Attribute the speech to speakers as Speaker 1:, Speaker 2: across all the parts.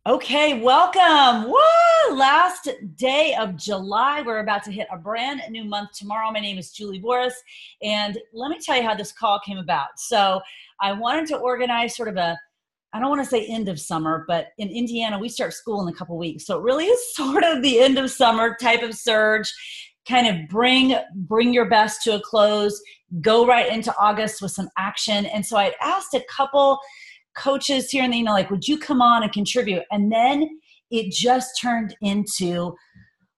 Speaker 1: Okay, welcome. Woo! Last day of July. We're about to hit a brand new month tomorrow. My name is Julie Boris, and let me tell you how this call came about. So I wanted to organize sort of I don't want to say end of summer, but in Indiana, we start school in a couple weeks. So it really is sort of the end of summer type of surge, kind of bring your best to a close, go right into August with some action. And so I asked a couple coaches here and there, like, would you come on and contribute? And then it just turned into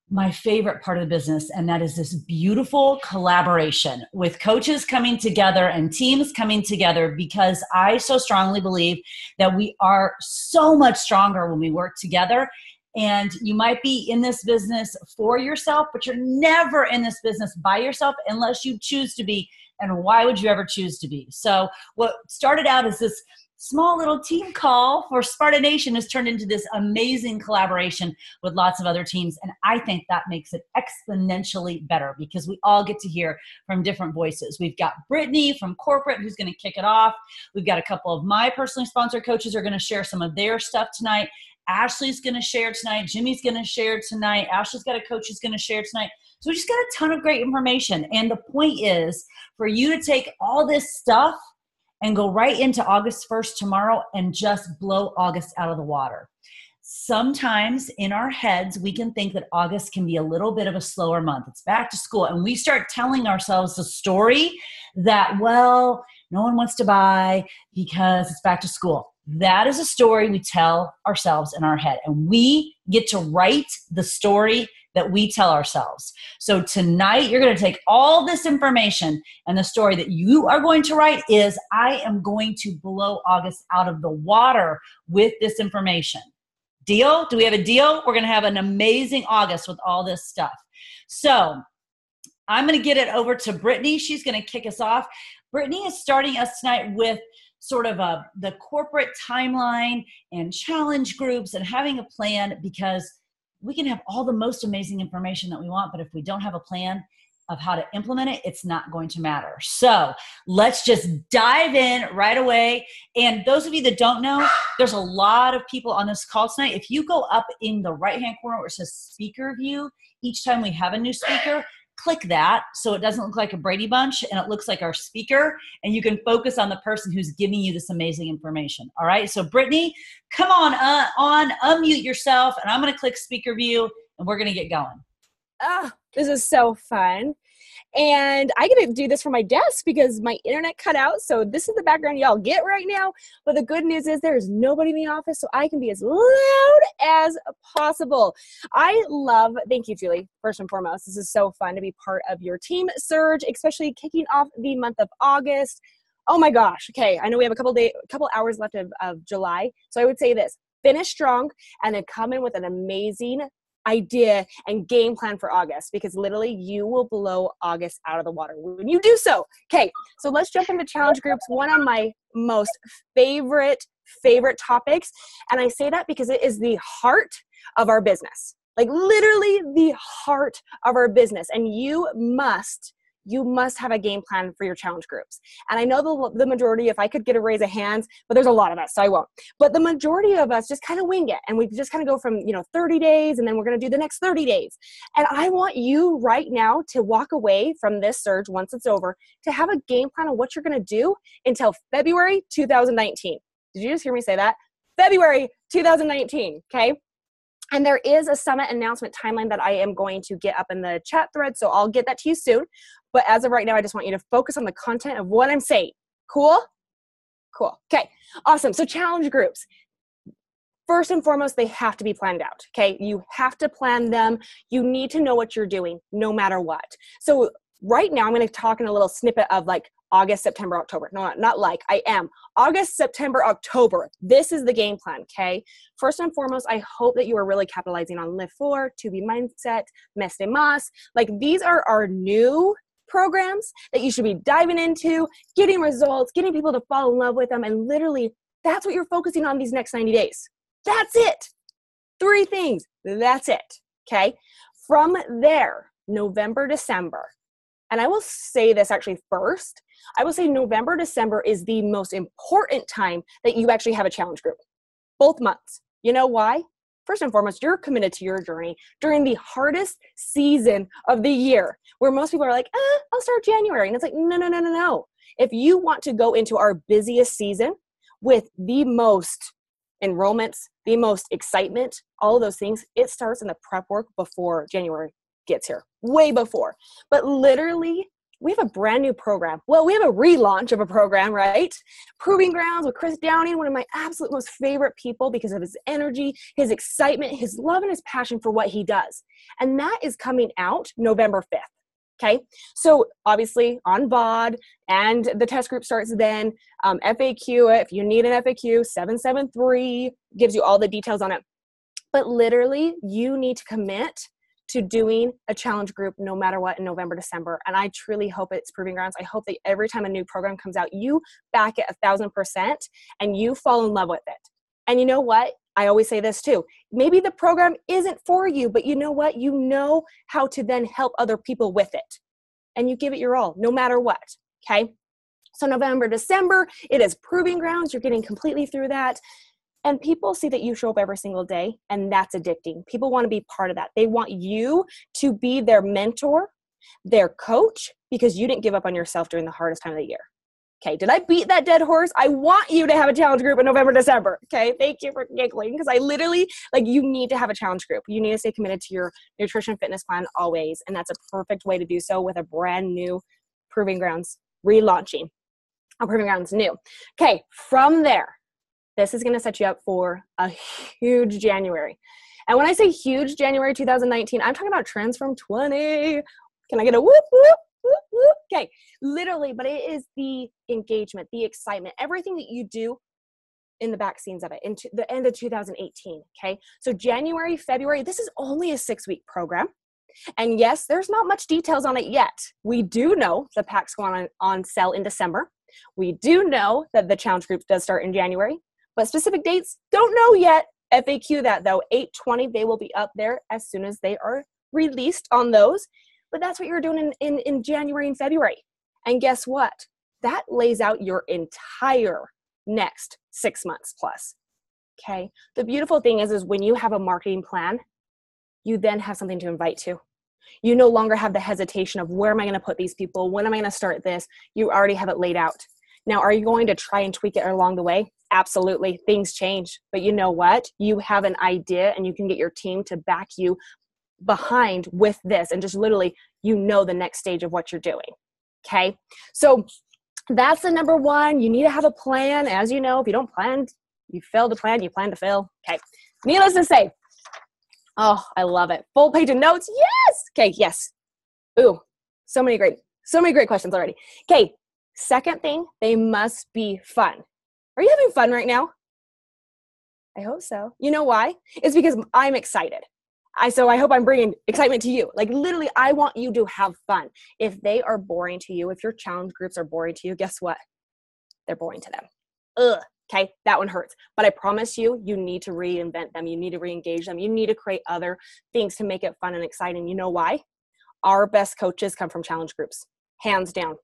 Speaker 1: my favorite part of the business. And that is this beautiful collaboration with coaches coming together and teams coming together, because I so strongly believe that we are so much stronger when we work together. And you might be in this business for yourself, but you're never in this business by yourself unless you choose to be. And why would you ever choose to be? So what started out as this small little team call for Sparta Nation has turned into this amazing collaboration with lots of other teams. And I think that makes it exponentially better because we all get to hear from different voices. We've got Brittany from corporate who's going to kick it off. We've got a couple of my personally sponsored coaches who are going to share some of their stuff tonight. Ashley's going to share tonight. Jimmy's going to share tonight. Ashley's got a coach who's going to share tonight. So we just got a ton of great information. And the point is for you to take all this stuff and go right into August 1st tomorrow and just blow August out of the water. Sometimes in our heads, we can think that August can be a little bit of a slower month. It's back to school. And we start telling ourselves the story that, well, no one wants to buy because it's back to school. That is a story we tell ourselves in our head. And we get to write the story that we tell ourselves. So tonight, you're going to take all this information, and the story that you are going to write is, I am going to blow August out of the water with this information. Deal? Do we have a deal? We're going to have an amazing August with all this stuff. So I'm going to get it over to Brittany. She's going to kick us off. Brittany is starting us tonight with sort of the corporate timeline and challenge groups and having a plan, because we can have all the most amazing information that we want, but if we don't have a plan of how to implement it, it's not going to matter. So let's just dive in right away. And those of you that don't know, there's a lot of people on this call tonight. If you go up in the right-hand corner where it says speaker view, each time we have a new speaker, click that so it doesn't look like a Brady Bunch and it looks like our speaker, and you can focus on the person who's giving you this amazing information. All right, so Brittany, come on, unmute yourself, and I'm going to click speaker view, and we're going to get going.
Speaker 2: Oh, this is so fun. And I get to do this from my desk because my internet cut out. So this is the background y'all get right now. But the good news is there's nobody in the office, so I can be as loud as possible. Thank you, Julie, first and foremost. This is so fun to be part of your team surge, especially kicking off the month of August. Oh my gosh. Okay, I know we have a couple hours left of July. So I would say this: finish strong and then come in with an amazing idea and game plan for August, because literally you will blow August out of the water when you do so. Okay, so let's jump into challenge groups. One of my most favorite topics, and I say that because it is the heart of our business, like literally the heart of our business, and you must have a game plan for your challenge groups. And I know the majority, if I could get a raise of hands, but there's a lot of us, so I won't. But the majority of us just kind of wing it. And we just kind of go from, 30 days, and then we're going to do the next 30 days. And I want you right now to walk away from this surge once it's over, to have a game plan of what you're going to do until February 2019. Did you just hear me say that? February 2019, okay? And there is a summit announcement timeline that I am going to get up in the chat thread, so I'll get that to you soon. But as of right now, I just want you to focus on the content of what I'm saying. Cool? Cool. Okay, awesome. So challenge groups. First and foremost, they have to be planned out, okay? You have to plan them. You need to know what you're doing no matter what. So right now, I'm going to talk in a little snippet of like August, September, October. No, not like, I am. August, September, October. This is the game plan, okay? First and foremost, I hope that you are really capitalizing on Live 4, To Be Mindset, Mes de Mas. Like, these are our new programs that you should be diving into, getting results, getting people to fall in love with them, and literally, that's what you're focusing on these next 90 days. That's it. 3 things. That's it, okay? From there, November, December, and I will say this actually first, I will say November, December is the most important time that you actually have a challenge group. Both months. You know why? First and foremost, you're committed to your journey during the hardest season of the year, where most people are like, I'll start January. And it's like, no, no, no, no, no. If you want to go into our busiest season with the most enrollments, the most excitement, all of those things, it starts in the prep work before January gets here, way before. But literally, we have a brand new program. Well, we have a relaunch of a program, right? Proving Grounds with Chris Downing, one of my absolute most favorite people because of his energy, his excitement, his love, and his passion for what he does. And that is coming out November 5th. Okay, so obviously on VOD, and the test group starts then. FAQ, if you need an FAQ, 773 gives you all the details on it. But literally, you need to commit to doing a challenge group no matter what in November, December. And I truly hope it's Proving Grounds. I hope that every time a new program comes out, you back it 1,000% and you fall in love with it. And you know what? I always say this too. Maybe the program isn't for you, but you know what? You know how to then help other people with it. And you give it your all, no matter what. Okay? So November, December, it is Proving Grounds. You're getting completely through that. And people see that you show up every single day, and that's addicting. People want to be part of that. They want you to be their mentor, their coach, because you didn't give up on yourself during the hardest time of the year. Okay, did I beat that dead horse? I want you to have a challenge group in November, December. Okay, thank you for giggling, because I literally, you need to have a challenge group. You need to stay committed to your nutrition fitness plan always, and that's a perfect way to do so with a brand new Proving Grounds relaunching. Proving Grounds new. Okay, from there, this is going to set you up for a huge January. And when I say huge January 2019, I'm talking about Transform 20. Can I get a whoop, whoop, whoop, whoop? Okay, literally, but it is the engagement, the excitement, everything that you do in the back scenes of it, into the end of 2018, okay? So January, February, this is only a 6-week program. And yes, there's not much details on it yet. We do know the packs go on sale in December. We do know that the challenge group does start in January. But specific dates, don't know yet. FAQ that though, 8/20, they will be up there as soon as they are released on those. But that's what you're doing in January and February. And guess what? That lays out your entire next 6 months plus. Okay. The beautiful thing is when you have a marketing plan, you then have something to invite to. You no longer have the hesitation of where am I going to put these people? When am I going to start this? You already have it laid out. Now, are you going to try and tweak it along the way? Absolutely. Things change. But you know what? You have an idea and you can get your team to back you behind with this and just literally, the next stage of what you're doing. Okay. So that's the number one. You need to have a plan. As you know, if you don't plan, you fail to plan, you plan to fail. Okay. Needless to say, oh, I love it. Full page of notes. Yes. Okay. Yes. Ooh, so many great questions already. Okay. Second thing, they must be fun. Are you having fun right now? I hope so. You know why? It's because I'm excited. So I hope I'm bringing excitement to you. Literally, I want you to have fun. If they are boring to you, if your challenge groups are boring to you, guess what? They're boring to them. Ugh. Okay, that one hurts. But I promise you, you need to reinvent them. You need to re-engage them. You need to create other things to make it fun and exciting. You know why? Our best coaches come from challenge groups. Hands down.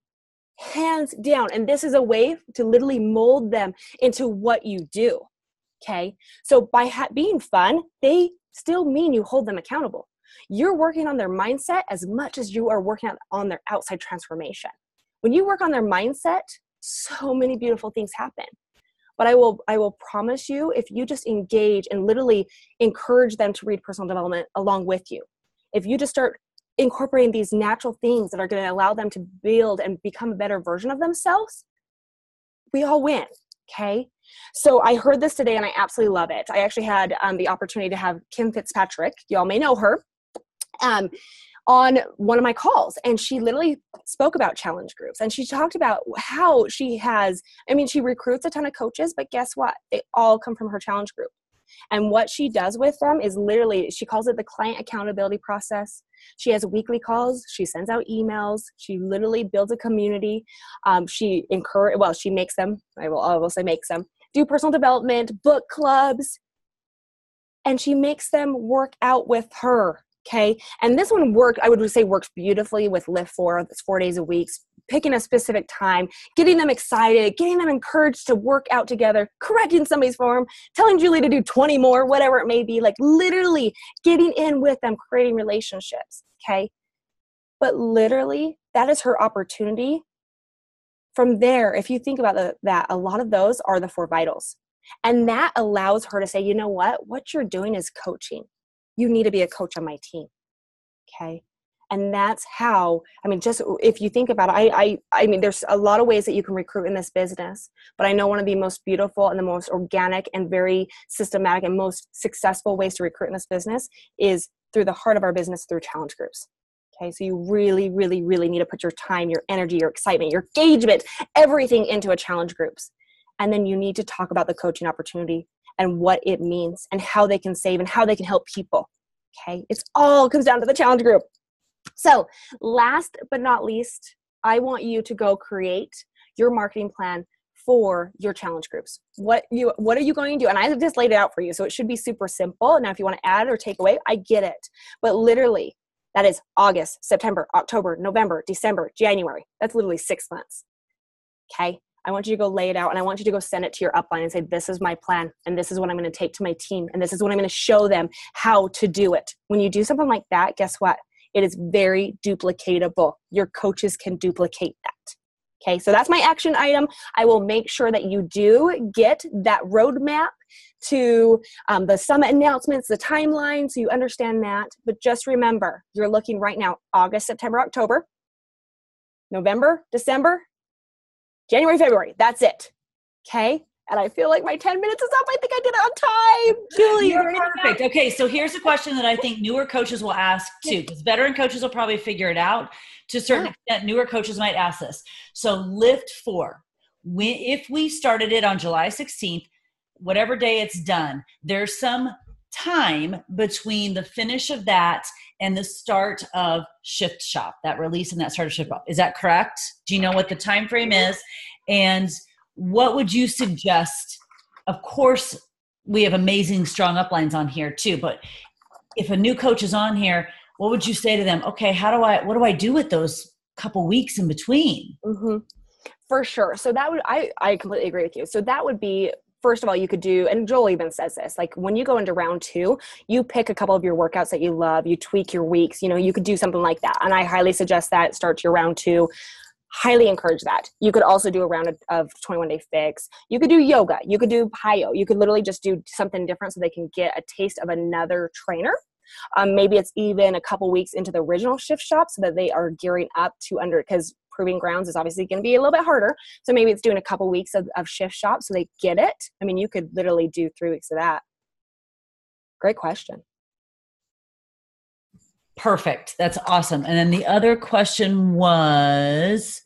Speaker 2: Hands down. And this is a way to literally mold them into what you do. Okay. So by being fun, they still mean you hold them accountable. You're working on their mindset as much as you are working on their outside transformation. When you work on their mindset, so many beautiful things happen. But I will promise you, if you just engage and literally encourage them to read personal development along with you, if you just start incorporating these natural things that are going to allow them to build and become a better version of themselves, we all win. Okay. So I heard this today and I absolutely love it. I actually had the opportunity to have Kim Fitzpatrick, y'all may know her, on one of my calls. And she literally spoke about challenge groups. And she talked about how she recruits a ton of coaches, but guess what? They all come from her challenge group. And what she does with them is literally, she calls it the client accountability process. She has weekly calls. She sends out emails. She literally builds a community. She makes them, I will say makes them, do personal development, book clubs. And she makes them work out with her. Okay. And this one I would say works beautifully with Lift 4. It's 4 days a week, picking a specific time, getting them excited, getting them encouraged to work out together, correcting somebody's form, telling Julie to do 20 more, whatever it may be, like literally getting in with them, creating relationships. Okay. But literally that is her opportunity. From there, if you think about that, a lot of those are the 4 vitals. And that allows her to say, you know what you're doing is coaching. You need to be a coach on my team. Okay. And that's how, just if you think about it, I mean, there's a lot of ways that you can recruit in this business, but I know one of the most beautiful and the most organic and very systematic and most successful ways to recruit in this business is through the heart of our business, through challenge groups. Okay. So you really, really, really need to put your time, your energy, your excitement, your engagement, everything into a challenge groups. And then you need to talk about the coaching opportunity and what it means and how they can save and how they can help people. Okay. It's all comes down to the challenge group. So last but not least, I want you to go create your marketing plan for your challenge groups. What are you going to do? And I just laid it out for you. So it should be super simple. Now, if you want to add or take away, I get it. But literally that is August, September, October, November, December, January. That's literally 6 months. Okay. I want you to go lay it out and I want you to go send it to your upline and say, this is my plan and this is what I'm going to take to my team and this is what I'm going to show them how to do it. When you do something like that, guess what? It is very duplicatable. Your coaches can duplicate that. Okay, so that's my action item. I will make sure that you do get that roadmap to the summit announcements, the timeline, so you understand that. But just remember, you're looking right now, August, September, October, November, December, January, February. That's it. Okay. And I feel like my 10 minutes is up. I think I did it on time. Julie,
Speaker 1: you're perfect. Okay. So here's a question that I think newer coaches will ask too, because veteran coaches will probably figure it out to a certain extent. Newer coaches might ask this. So Lift 4, if we started it on July 16th, whatever day it's done, there's some time between the finish of that and the start of Shift Shop, that release and that start of Shift Shop. Is that correct? Do you know what the time frame is? And what would you suggest? Of course, we have amazing, strong uplines on here too, but if a new coach is on here, what would you say to them? Okay, what do I do with those couple weeks in between?
Speaker 2: Mm-hmm. For sure. So that would, I completely agree with you. So that would be, first of all, you could do, and Joel even says this, like when you go into round 2, you pick a couple of your workouts that you love, you tweak your weeks, you could do something like that. And I highly suggest that. Start your round 2. Highly encourage that. You could also do a round of 21-day fix. You could do yoga. You could do PIO. You could literally just do something different so they can get a taste of another trainer. Maybe it's even a couple weeks into the original Shift Shop so that they are gearing up to because Proving Grounds is obviously going to be a little bit harder. So maybe it's doing a couple weeks of Shift Shop so they get it. I mean, you could literally do 3 weeks of that. Great question.
Speaker 1: Perfect. That's awesome. And then the other question was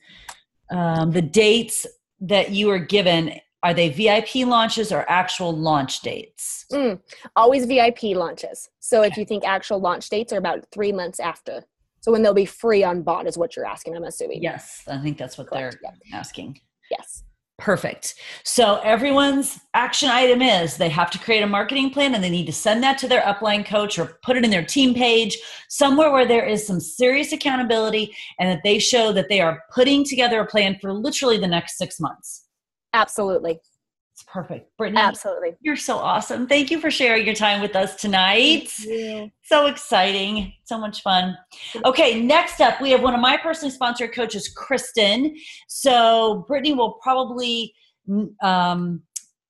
Speaker 1: the dates that you were given. Are they VIP launches or actual launch dates?
Speaker 2: Always VIP launches. So if you think actual launch dates are about 3 months after. So when they'll be free on bot is what you're asking, I'm assuming.
Speaker 1: Yes. I think that's what
Speaker 2: Correct.
Speaker 1: They're asking.
Speaker 2: Yes.
Speaker 1: Perfect. So everyone's action item is they have to create a marketing plan and they need to send that to their upline coach or put it in their team page, somewhere where there is some serious accountability and that they show that they are putting together a plan for literally the next 6 months.
Speaker 2: Absolutely.
Speaker 1: It's perfect. Brittany,
Speaker 2: absolutely.
Speaker 1: You're so awesome. Thank you for sharing your time with us tonight.
Speaker 2: Thank you.
Speaker 1: So exciting. So much fun. Okay, next up, we have one of my personally sponsored coaches, Kristin. So Brittany will probably,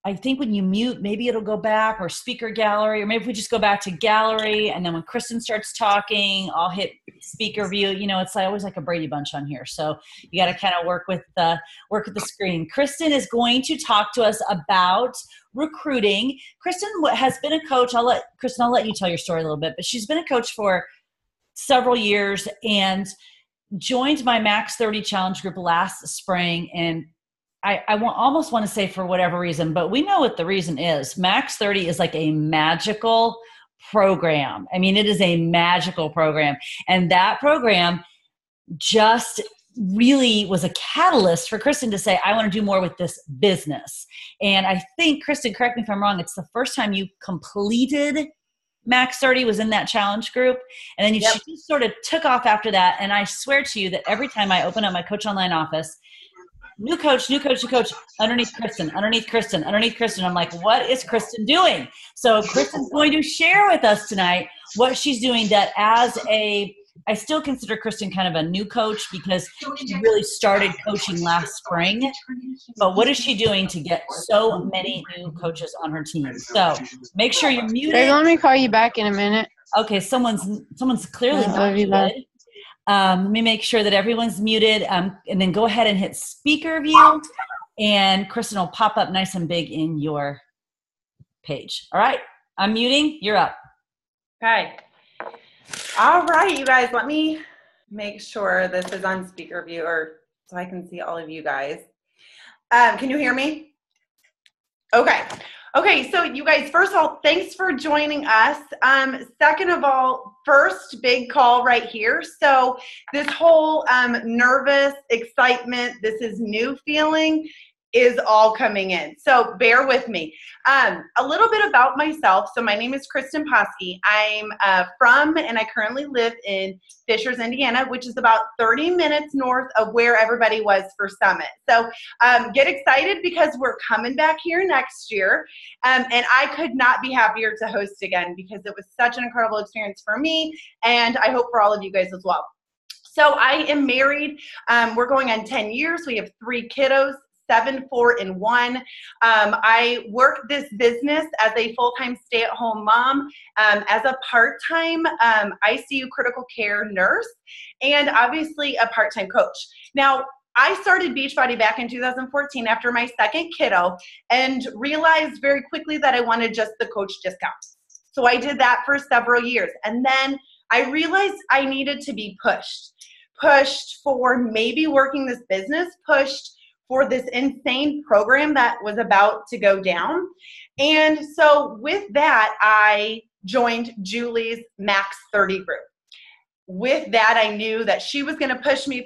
Speaker 1: I think when you mute, maybe it'll go back or speaker gallery, or maybe if we just go back to gallery and then when Kristin starts talking, I'll hit speaker view. It's always like a Brady Bunch on here. So you got to kind of work with the screen. Kristin is going to talk to us about recruiting. Kristin has been a coach. I'll let you tell your story a little bit, but she's been a coach for several years and joined my Max 30 Challenge group last spring. And I almost want to say for whatever reason, but we know what the reason is. Max 30 is like a magical program. I mean, it is a magical program. And that program just really was a catalyst for Kristin to say, I want to do more with this business. And I think, Kristin, correct me if I'm wrong, it's the first time you completed Max 30 was in that challenge group. And then
Speaker 3: Yep.
Speaker 1: she just sort of took off after that. And I swear to you that every time I open up my Coach Online office, new coach, underneath Kristin, underneath Kristin, underneath Kristin. I'm like, what is Kristin doing? So Kristin's going to share with us tonight what she's doing that I still consider Kristin kind of a new coach because she really started coaching last spring. But what is she doing to get so many new coaches on her team? So make sure you're muted.
Speaker 4: Babe, let me call you back in a minute.
Speaker 1: Okay, someone's clearly
Speaker 4: I
Speaker 1: not
Speaker 4: love you, love.
Speaker 1: muted. Let me make sure that everyone's muted, and then go ahead and hit speaker view, and Kristin will pop up nice and big in your page. All right, I'm muting. You're up.
Speaker 3: Okay. All right, you guys, let me make sure this is on speaker view so I can see all of you guys. Can you hear me? Okay. Okay, so you guys, first of all, thanks for joining us. Second of all, first big call right here. So this whole nervous excitement, this is new feeling is all coming in. So bear with me. A little bit about myself. So my name is Kristin Poske. I'm from, and I currently live in Fishers, Indiana, which is about 30 minutes north of where everybody was for Summit. So get excited because we're coming back here next year. And I could not be happier to host again because it was such an incredible experience for me. And I hope for all of you guys as well. So I am married. We're going on 10 years. We have 3 kiddos. 7, 4, and 1. I work this business as a full-time stay-at-home mom, as a part-time ICU critical care nurse, and obviously a part-time coach. Now, I started Beachbody back in 2014 after my second kiddo and realized very quickly that I wanted just the coach discount. So I did that for several years. And then I realized I needed to be pushed for maybe working this business, pushed for this insane program that was about to go down. And so with that, I joined Julie's Max 30 group. With that, I knew that she was going to push me.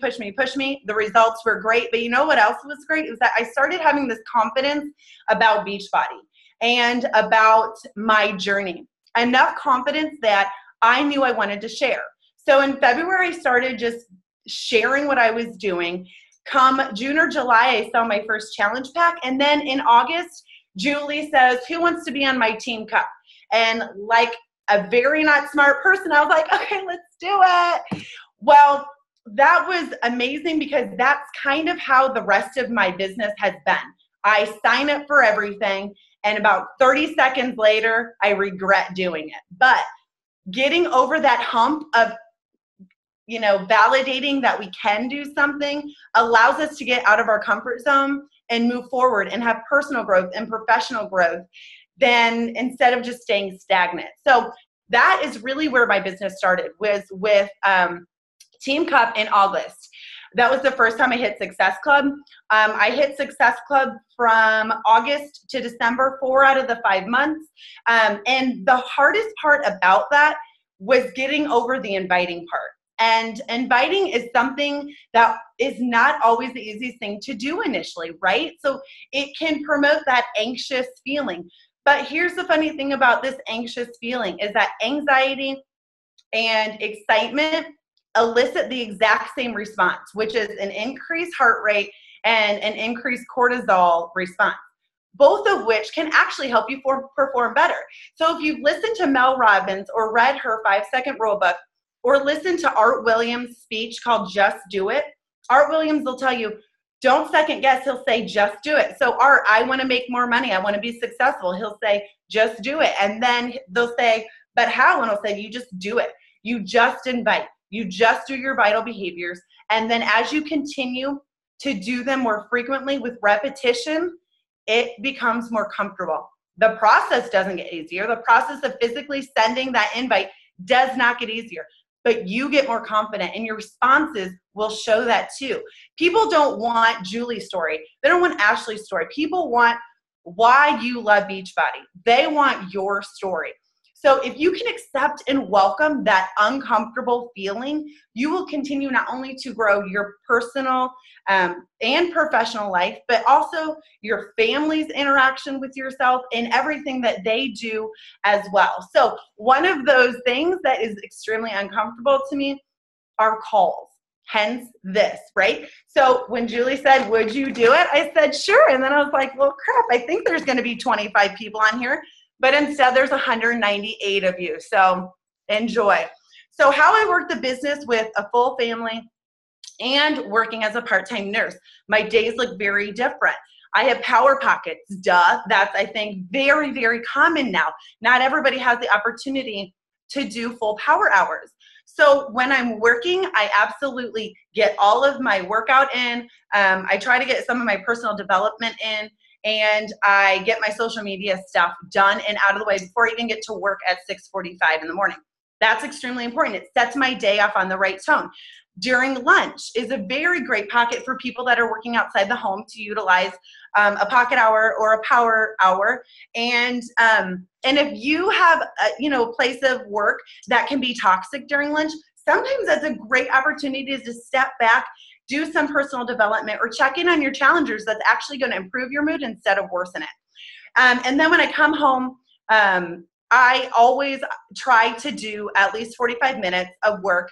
Speaker 3: The results were great. But you know what else was great? It was that I started having this confidence about Beachbody and about my journey. Enough confidence that I knew I wanted to share. So in February, I started just sharing what I was doing. Come June or July, I saw my first challenge pack. And then in August, Julie says, who wants to be on my team cup? And like a very not smart person, I was like, okay, let's do it. Well, that was amazing because that's kind of how the rest of my business has been. I sign up for everything, and about 30 seconds later, I regret doing it. But getting over that hump of validating that we can do something allows us to get out of our comfort zone and move forward and have personal growth and professional growth then instead of just staying stagnant. So that is really where my business started, was with Team Cup in August. That was the first time I hit Success Club. I hit Success Club from August to December, 4 out of the 5 months. And the hardest part about that was getting over the inviting part. And inviting is something that is not always the easiest thing to do initially, right? So it can promote that anxious feeling. But here's the funny thing about this anxious feeling is that anxiety and excitement elicit the exact same response, which is an increased heart rate and an increased cortisol response, both of which can actually help you perform better. So if you've listened to Mel Robbins or read her 5-second rule book, or listen to Art Williams' speech called Just Do It. Art Williams will tell you, don't second guess. He'll say, just do it. So Art, I want to make more money. I want to be successful. He'll say, just do it. And then they'll say, but how? And he'll say, you just do it. You just invite. You just do your vital behaviors. And then as you continue to do them more frequently with repetition, it becomes more comfortable. The process doesn't get easier. The process of physically sending that invite does not get easier. But you get more confident and your responses will show that too. People don't want Julie's story. They don't want Ashley's story. People want why you love Beachbody. They want your story. So if you can accept and welcome that uncomfortable feeling, you will continue not only to grow your personal and professional life, but also your family's interaction with yourself and everything that they do as well. So one of those things that is extremely uncomfortable to me are calls. Hence this, right? So when Julie said, would you do it? I said, sure. And then I was like, well, crap, I think there's going to be 25 people on here, but instead there's 198 of you. So enjoy. So how I work the business with a full family and working as a part-time nurse, my days look very different. I have power pockets, duh. That's, I think, very, very common now. Not everybody has the opportunity to do full power hours. So when I'm working, I absolutely get all of my workout in. I try to get some of my personal development in, and I get my social media stuff done and out of the way before I even get to work at 6:45 in the morning. That's extremely important. It sets my day off on the right tone. During lunch is a very great pocket for people that are working outside the home to utilize a pocket hour or a power hour. And if you have a place of work that can be toxic during lunch, sometimes that's a great opportunity to step back, do some personal development, or check in on your challengers. That's actually going to improve your mood instead of worsen it. And then when I come home, I always try to do at least 45 minutes of work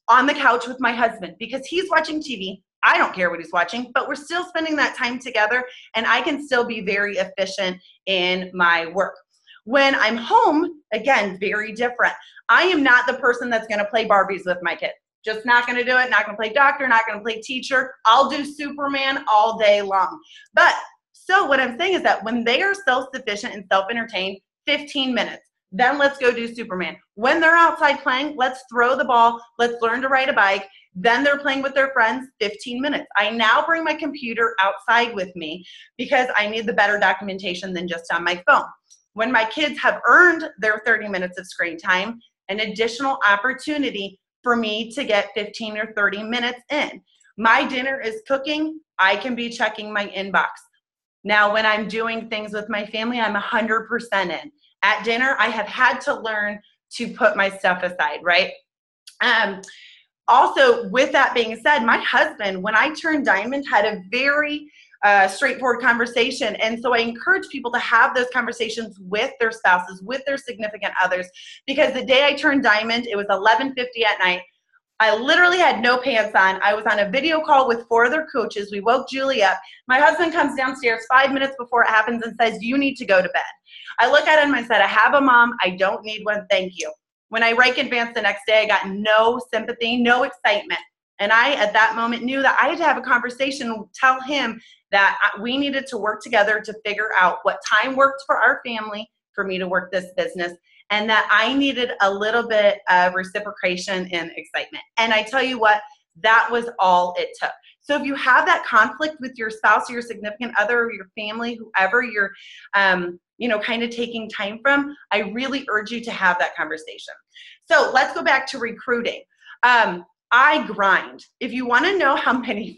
Speaker 3: on the couch with my husband, because he's watching TV. I don't care what he's watching, but we're still spending that time together, and I can still be very efficient in my work. When I'm home, again, very different. I am not the person that's going to play Barbies with my kids. Just not going to do it. Not going to play doctor, not going to play teacher. I'll do Superman all day long. But so what I'm saying is that when they are self-sufficient and self-entertained, 15 minutes. Then let's go do Superman. When they're outside playing, let's throw the ball. Let's learn to ride a bike. Then they're playing with their friends, 15 minutes. I now bring my computer outside with me because I need the better documentation than just on my phone. When my kids have earned their 30 minutes of screen time, an additional opportunity for me to get 15 or 30 minutes in. My dinner is cooking. I can be checking my inbox. Now, when I'm doing things with my family, I'm 100% in. At dinner, I have had to learn to put my stuff aside, right? Also, with that being said, my husband, when I turned diamond, had a very straightforward conversation. And so I encourage people to have those conversations with their spouses, with their significant others, because the day I turned diamond, it was 11:50 at night. I literally had no pants on. I was on a video call with 4 other coaches. We woke Julie up. My husband comes downstairs 5 minutes before it happens and says, you need to go to bed. I look at him and I said, I have a mom. I don't need one. Thank you. When I rake advanced the next day, I got no sympathy, no excitement. And I, at that moment, knew that I had to have a conversation, tell him that we needed to work together to figure out what time worked for our family for me to work this business, and that I needed a little bit of reciprocation and excitement. And I tell you what, that was all it took. So if you have that conflict with your spouse or your significant other or your family, whoever you're, kind of taking time from, I really urge you to have that conversation. So let's go back to recruiting. I grind. If you want to know how many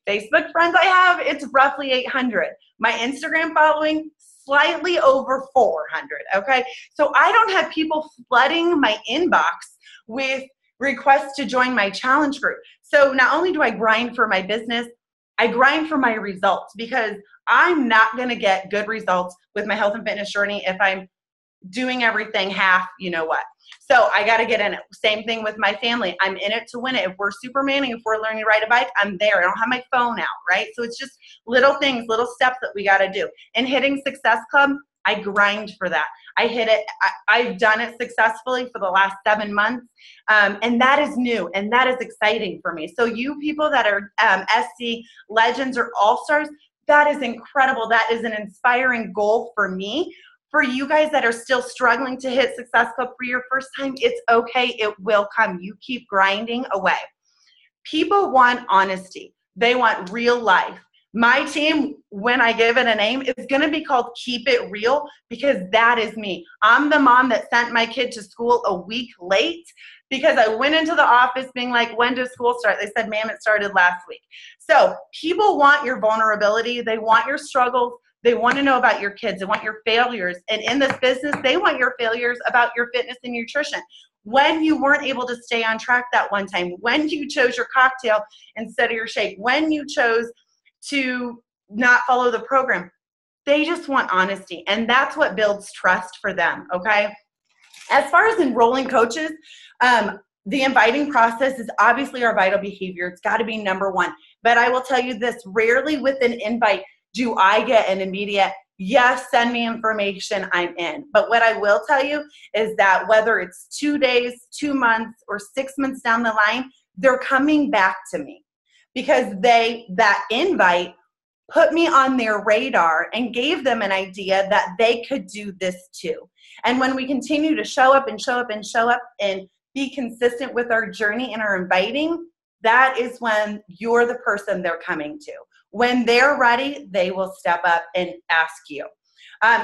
Speaker 3: Facebook friends I have, it's roughly 800. My Instagram following, slightly over 400, okay? So I don't have people flooding my inbox with requests to join my challenge group. So not only do I grind for my business, I grind for my results, because I'm not going to get good results with my health and fitness journey if I'm doing everything half, you know what. So I got to get in it. Same thing with my family. I'm in it to win it. If we're Supermaning, if we're learning to ride a bike, I'm there. I don't have my phone out, right? So it's just little things, little steps that we got to do. And hitting Success Club, I grind for that. I hit it. I've done it successfully for the last 7 months. And that is new, and that is exciting for me. So you people that are SC legends or all-stars, that is incredible. That is an inspiring goal for me. For you guys that are still struggling to hit Success Club for your first time, it's okay. It will come. You keep grinding away. People want honesty. They want real life. My team, when I give it a name, is going to be called Keep It Real, because that is me. I'm the mom that sent my kid to school a week late because I went into the office being like, when does school start? They said, ma'am, it started last week. So people want your vulnerability. They want your struggles. They want to know about your kids. They want your failures. And in this business, they want your failures about your fitness and nutrition. When you weren't able to stay on track that one time, when you chose your cocktail instead of your shake, when you chose to not follow the program, they just want honesty. And that's what builds trust for them, okay? As far as enrolling coaches, the inviting process is obviously our vital behavior. It's got to be number one. But I will tell you this, rarely with an invite do I get an immediate, yes, send me information, I'm in. But what I will tell you is that whether it's 2 days, 2 months, or 6 months down the line, they're coming back to me because that invite put me on their radar and gave them an idea that they could do this too. And when we continue to show up and show up and show up and be consistent with our journey and our inviting, that is when you're the person they're coming to. When they're ready, they will step up and ask you.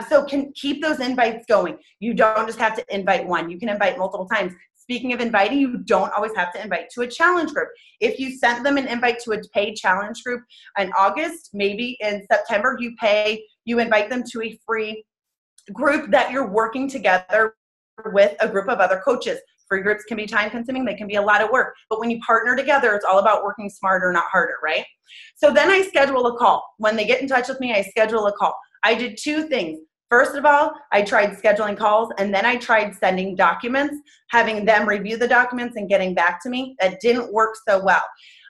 Speaker 3: So can keep those invites going. You don't just have to invite one. You can invite multiple times. Speaking of inviting, you don't always have to invite to a challenge group. If you sent them an invite to a paid challenge group in August, maybe in September, you invite them to a free group that you're working together with a group of other coaches. Free groups can be time consuming. They can be a lot of work. But when you partner together, it's all about working smarter, not harder, right? So then I schedule a call. When they get in touch with me, I schedule a call. I did 2 things. First of all, I tried scheduling calls, and then I tried sending documents, having them review the documents and getting back to me. That didn't work so well.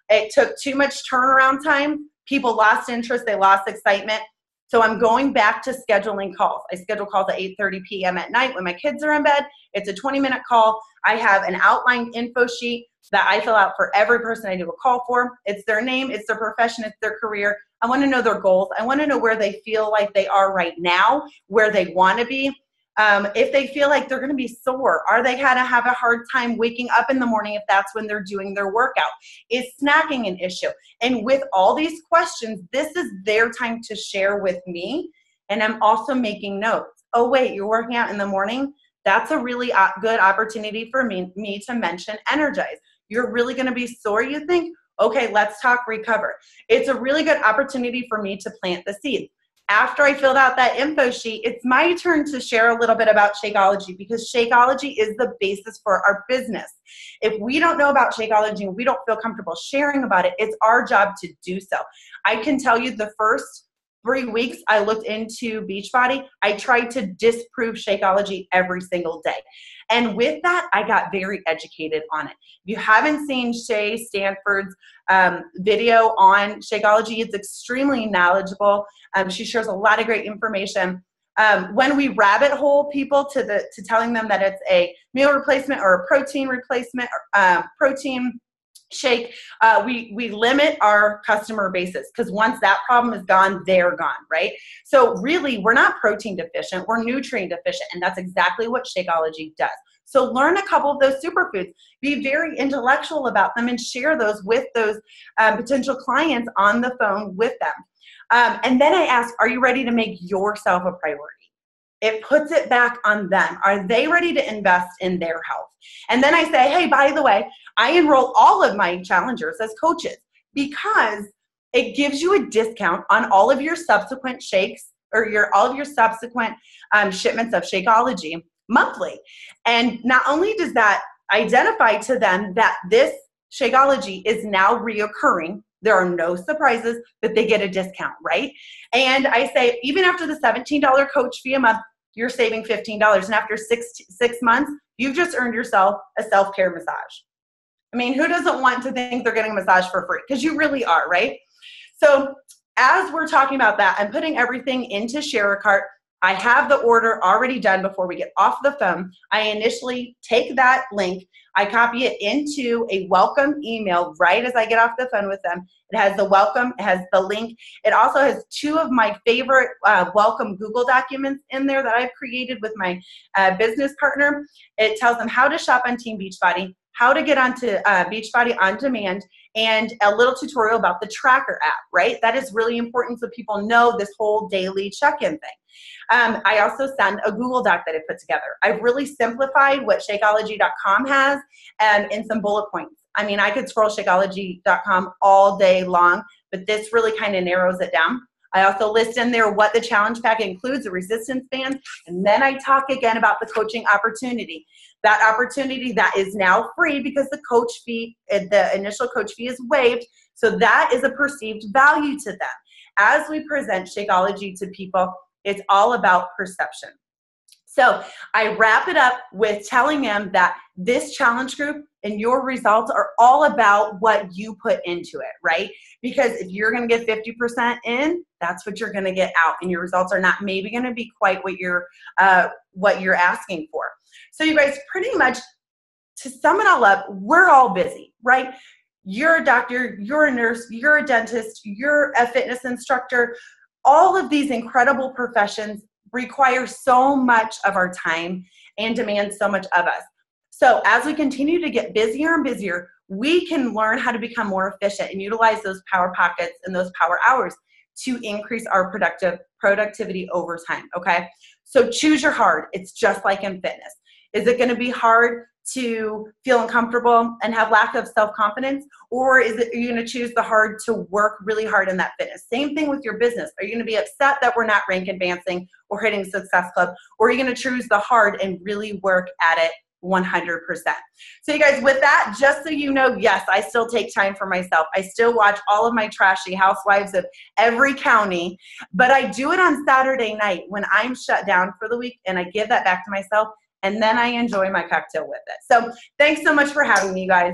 Speaker 3: It took too much turnaround time. People lost interest. They lost excitement. So I'm going back to scheduling calls. I schedule calls at 8:30 p.m. at night when my kids are in bed. It's a 20-minute call. I have an outlined info sheet that I fill out for every person I do a call for. It's their name, it's their profession, it's their career. I want to know their goals. I want to know where they feel like they are right now, where they want to be. If they feel like they're going to be sore, are they going to have a hard time waking up in the morning if that's when they're doing their workout? Is snacking an issue? And with all these questions, this is their time to share with me. And I'm also making notes. Oh, wait, you're working out in the morning? That's a really good opportunity for me to mention energize. You're really going to be sore, you think? Okay, let's talk recover. It's a really good opportunity for me to plant the seeds. After I filled out that info sheet, it's my turn to share a little bit about Shakeology because Shakeology is the basis for our business. If we don't know about Shakeology and we don't feel comfortable sharing about it, it's our job to do so. I can tell you the first 3 weeks I looked into Beachbody, I tried to disprove Shakeology every single day. And with that, I got very educated on it. If you haven't seen Shay Stanford's video on Shakeology, it's extremely knowledgeable. She shares a lot of great information. When we rabbit hole people to telling them that it's a meal replacement or a protein replacement, protein shake, we limit our customer bases because once that problem is gone, they're gone, right? So really, we're not protein deficient, we're nutrient deficient, and that's exactly what Shakeology does. So learn a couple of those superfoods, be very intellectual about them, and share those with those potential clients on the phone with them. And then I ask, are you ready to make yourself a priority? It puts it back on them. Are they ready to invest in their health? And then I say, hey, by the way, I enroll all of my challengers as coaches because it gives you a discount on all of your subsequent shakes or all of your subsequent shipments of Shakeology monthly. And not only does that identify to them that this Shakeology is now reoccurring, there are no surprises, but they get a discount, right? And I say, even after the $17 coach fee a month, you're saving $15. And after six months, you've just earned yourself a self-care massage. I mean, who doesn't want to think they're getting a massage for free? Because you really are, right? So as we're talking about that, I'm putting everything into ShareAcart. I have the order already done before we get off the phone. I initially take that link, I copy it into a welcome email right as I get off the phone with them. It has the welcome, it has the link. It also has 2 of my favorite welcome Google documents in there that I've created with my business partner. It tells them how to shop on Team Beachbody, how to get onto Beachbody on demand, and a little tutorial about the tracker app, right? That is really important so people know this whole daily check-in thing. I also send a Google Doc that I put together. I've really simplified what Shakeology.com has in some bullet points. I mean, I could scroll Shakeology.com all day long, but this really kind of narrows it down. I also list in there what the challenge pack includes, the resistance bands, and then I talk again about the coaching opportunity. That opportunity that is now free because the coach fee, the initial coach fee is waived, so that is a perceived value to them. As we present Shakeology to people, it's all about perception. So I wrap it up with telling them that this challenge group and your results are all about what you put into it, right? Because if you're going to get 50% in, that's what you're going to get out, and your results are not maybe going to be quite what you're asking for. So you guys, pretty much to sum it all up, we're all busy, right? You're a doctor, you're a nurse, you're a dentist, you're a fitness instructor. All of these incredible professions require so much of our time and demand so much of us. So as we continue to get busier and busier, we can learn how to become more efficient and utilize those power pockets and those power hours to increase our productivity over time, okay? So choose your hard. It's just like in fitness. Is it going to be hard to feel uncomfortable and have lack of self-confidence? Or are you going to choose the hard to work really hard in that fitness? Same thing with your business. Are you going to be upset that we're not rank advancing or hitting Success Club? Or are you going to choose the hard and really work at it 100%? So you guys, with that, just so you know, yes, I still take time for myself. I still watch all of my trashy housewives of every county, but I do it on Saturday night when I'm shut down for the week, and I give that back to myself, and then I enjoy my cocktail with it. So thanks so much for having me, you guys.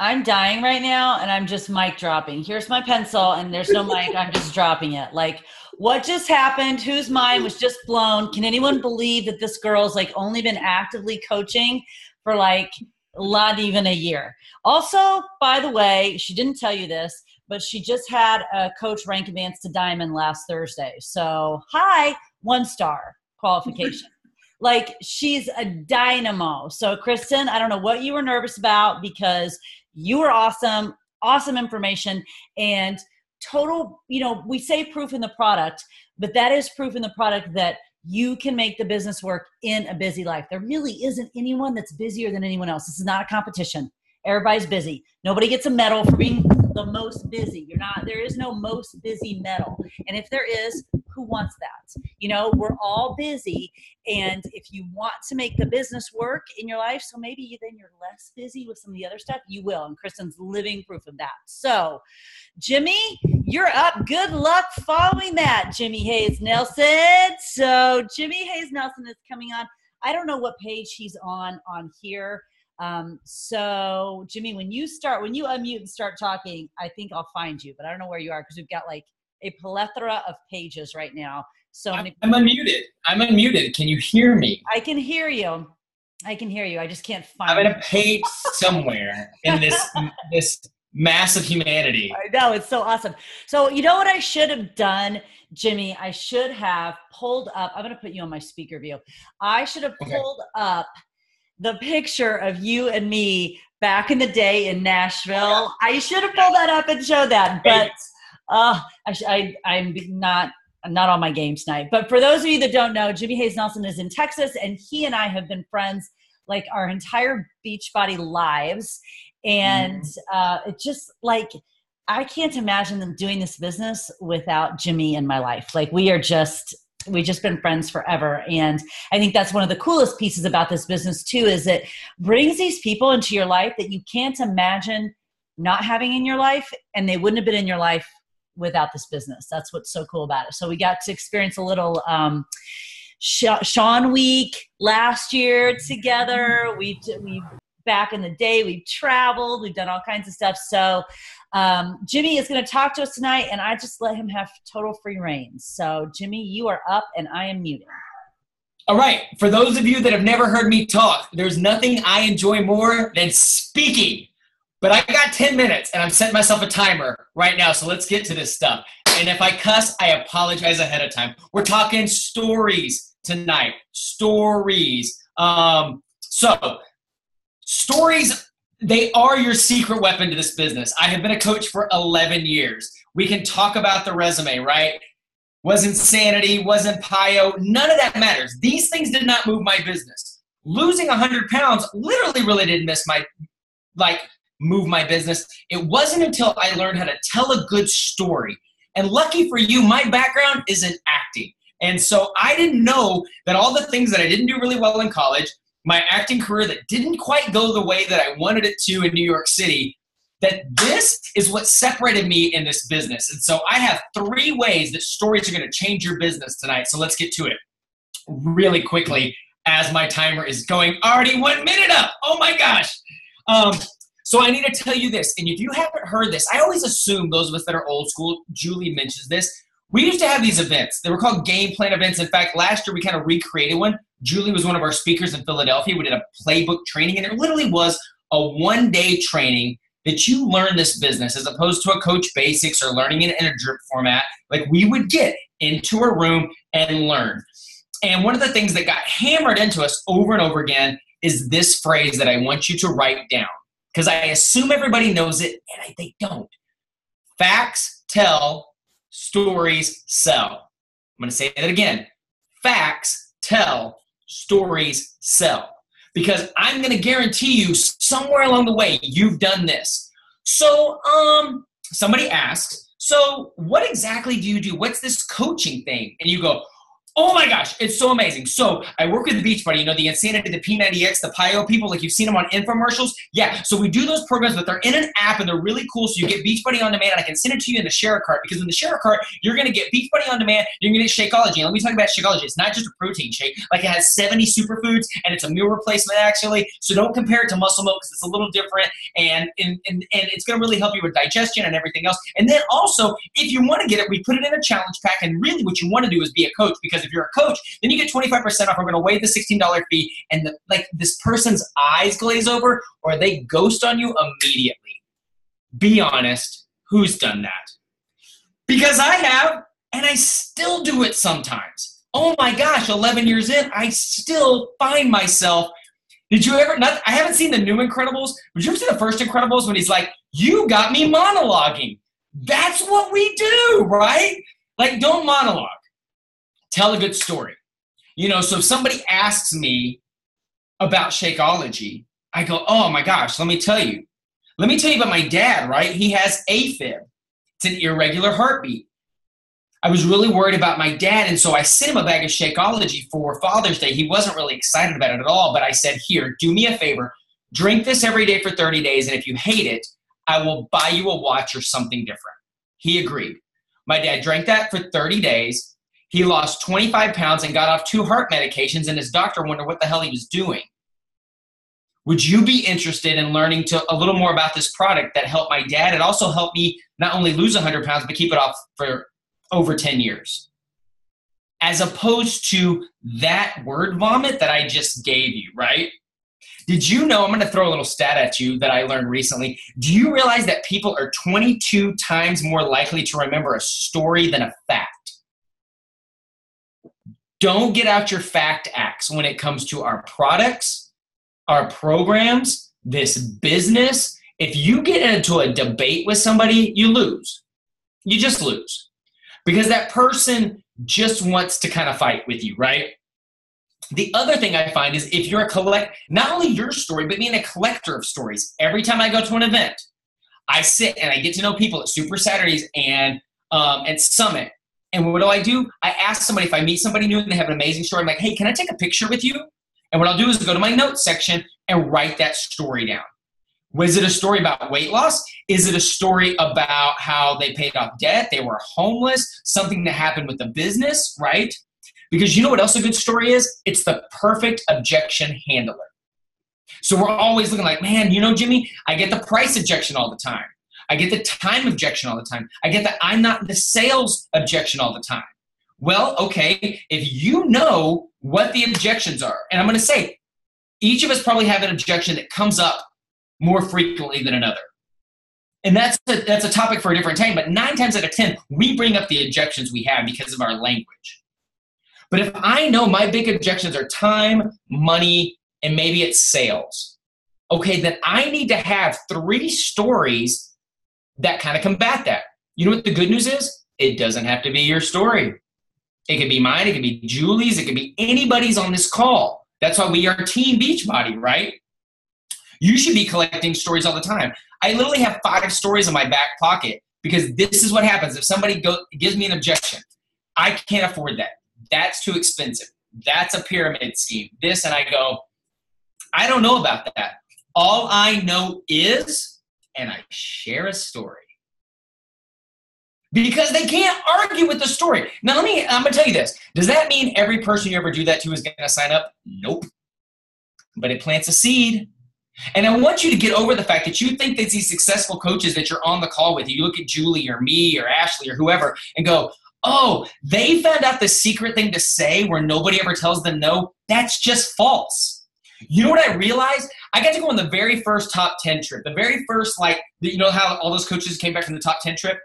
Speaker 1: I'm dying right now, and I'm just mic dropping. Here's my pencil, and there's no mic. I'm just dropping it. Like, what just happened? Whose mind was just blown? Can anyone believe that this girl's like only been actively coaching for like not even a year? Also, by the way, she didn't tell you this, but she just had a coach rank advance to diamond last Thursday. So, hi, 1-star qualification. Like, she's a dynamo. So, Kristin, I don't know what you were nervous about, because you were awesome, awesome information, and total, we say proof in the product, but that is proof in the product that you can make the business work in a busy life. There really isn't anyone that's busier than anyone else. This is not a competition. Everybody's busy. Nobody gets a medal for being the most busy. There is no most busy medal. And if there is, who wants that? We're all busy. And if you want to make the business work in your life, so maybe then you're less busy with some of the other stuff, you will. And Kristin's living proof of that. So, Jimmy, you're up. Good luck following that, Jimmy Hayes Nelson. So Jimmy Hayes Nelson is coming on. I don't know what page he's on here. So Jimmy, when you unmute and start talking, I think I'll find you, but I don't know where you are, because we've got like a plethora of pages right now. So
Speaker 5: I'm unmuted. Can you hear me?
Speaker 1: I can hear you. I just can't find
Speaker 5: I'm in a page somewhere in this mass of humanity.
Speaker 1: I know, it's so awesome. So you know what I should have done, Jimmy? I should have pulled up, I'm going to put you on my speaker view. I should have pulled up the picture of you and me back in the day in Nashville. I should have pulled that up and showed that, but I'm not on my game tonight. But for those of you that don't know, Jimmy Hayes Nelson is in Texas, and he and I have been friends like our entire Beachbody lives. And it just like, I can't imagine them doing this business without Jimmy in my life. Like, we've just been friends forever. And I think that's one of the coolest pieces about this business too, is it brings these people into your life that you can't imagine not having in your life, and they wouldn't have been in your life without this business. That's what's so cool about it. So we got to experience a little Sean Week last year together. We back in the day, we've traveled, we've done all kinds of stuff. So Jimmy is going to talk to us tonight, and I just let him have total free reign. So Jimmy, you are up, and I am muted.
Speaker 5: All right. For those of you that have never heard me talk, there's nothing I enjoy more than speaking. But I got 10 minutes, and I'm setting myself a timer right now, so let's get to this stuff. And if I cuss, I apologize ahead of time. We're talking stories tonight. Stories. Stories, they are your secret weapon to this business. I have been a coach for 11 years. We can talk about the resume, right? Wasn't sanity, wasn't PIO, none of that matters. These things did not move my business. Losing 100 pounds literally really did move my business. It wasn't until I learned how to tell a good story And lucky for you, my background is in acting. And so I didn't know that all the things that I didn't do really well in college, my acting career that didn't quite go the way that I wanted it to in New York City, that this is what separated me in this business. And so I have 3 ways that stories are going to change your business tonight. So let's get to it really quickly as my timer is going already 1 minute up. Oh my gosh. So I need to tell you this. And if you haven't heard this, I always assume those of us that are old school, Julie mentions this. We used to have these events. They were called game plan events. In fact, last year we kind of recreated one. Julie was one of our speakers in Philadelphia. We did a playbook training, and it literally was a 1-day training that you learn this business as opposed to a Coach Basics or learning it in a drip format. Like, we would get into a room and learn. And one of the things that got hammered into us over and over again is this phrase that I want you to write down, because I assume everybody knows it, and they don't. Facts tell, stories sell. I'm going to say that again. Facts tell, stories sell. Because I'm going to guarantee you somewhere along the way you've done this. So somebody asks, so what exactly do you do? What's this coaching thing? And you go, oh my gosh, it's so amazing. So I work with Beachbody, the Insanity, the P90X, the PiO people, like you've seen them on infomercials. Yeah, so we do those programs, but they're in an app and they're really cool. So you get Beachbody on demand, and I can send it to you in the share cart, because in the share cart, you're going to get Beachbody on demand, you're going to get Shakeology. And let me talk about Shakeology. It's not just a protein shake. Like, it has 70 superfoods, and it's a meal replacement actually. So don't compare it to muscle milk, because it's a little different, and it's going to really help you with digestion and everything else. And then also, if you want to get it, we put it in a challenge pack, and really what you want to do is be a coach, because if you're a coach, then you get 25% off. We're going to waive the $16 fee, and this person's eyes glaze over or they ghost on you immediately. Be honest, who's done that? Because I have, and I still do it sometimes. Oh my gosh, 11 years in, I still find myself. Did you ever, I haven't seen the new Incredibles. Did you ever see the first Incredibles when he's like, you got me monologuing? That's what we do, right? Like, don't monologue. Tell a good story. So if somebody asks me about Shakeology, I go, oh my gosh, let me tell you. Let me tell you about my dad, right? He has AFib. It's an irregular heartbeat. I was really worried about my dad, and so I sent him a bag of Shakeology for Father's Day. He wasn't really excited about it at all, but I said, here, do me a favor. Drink this every day for 30 days, and if you hate it, I will buy you a watch or something different. He agreed. My dad drank that for 30 days. He lost 25 pounds and got off 2 heart medications, and his doctor wondered what the hell he was doing. Would you be interested in learning a little more about this product that helped my dad? It also helped me not only lose 100 pounds, but keep it off for over 10 years. As opposed to that word vomit that I just gave you, right? Did you know, I'm going to throw a little stat at you that I learned recently. Do you realize that people are 22 times more likely to remember a story than a fact? Don't get out your fact axe when it comes to our products, our programs, this business. If you get into a debate with somebody, you lose. You just lose. Because that person just wants to kind of fight with you, right? The other thing I find is if you're not only your story, but being a collector of stories. Every time I go to an event, I sit and I get to know people at Super Saturdays and at Summit. And what do? I ask somebody, if I meet somebody new and they have an amazing story, I'm like, hey, can I take a picture with you? And what I'll do is go to my notes section and write that story down. Was it a story about weight loss? Is it a story about how they paid off debt? They were homeless, something that happened with the business, right? Because you know what else a good story is? It's the perfect objection handler. So we're always looking like, man, Jimmy, I get the price objection all the time. I get the time objection all the time. I get the I'm not in the sales objection all the time. Well, okay, if you know what the objections are, and I'm going to say, each of us probably have an objection that comes up more frequently than another. And that's a topic for a different time, but 9 times out of 10, we bring up the objections we have because of our language. But if I know my big objections are time, money, and maybe it's sales, okay, then I need to have 3 stories that kind of combat that. You know what the good news is? It doesn't have to be your story. It could be mine. It could be Julie's. It could be anybody's on this call. That's why we are Team Beachbody, right? You should be collecting stories all the time. I literally have 5 stories in my back pocket because this is what happens. If somebody gives me an objection, I can't afford that. That's too expensive. That's a pyramid scheme. This, and I go, I don't know about that. All I know is, and I share a story. Because they can't argue with the story. Now, I'm going to tell you this. Does that mean every person you ever do that to is going to sign up? Nope. But it plants a seed. And I want you to get over the fact that you think that these successful coaches that you're on the call with, you look at Julie or me or Ashlie or whoever and go, oh, they found out the secret thing to say where nobody ever tells them no. That's just false. You know what I realized? I got to go on the very first top 10 trip. The very first, you know how all those coaches came back from the top 10 trip?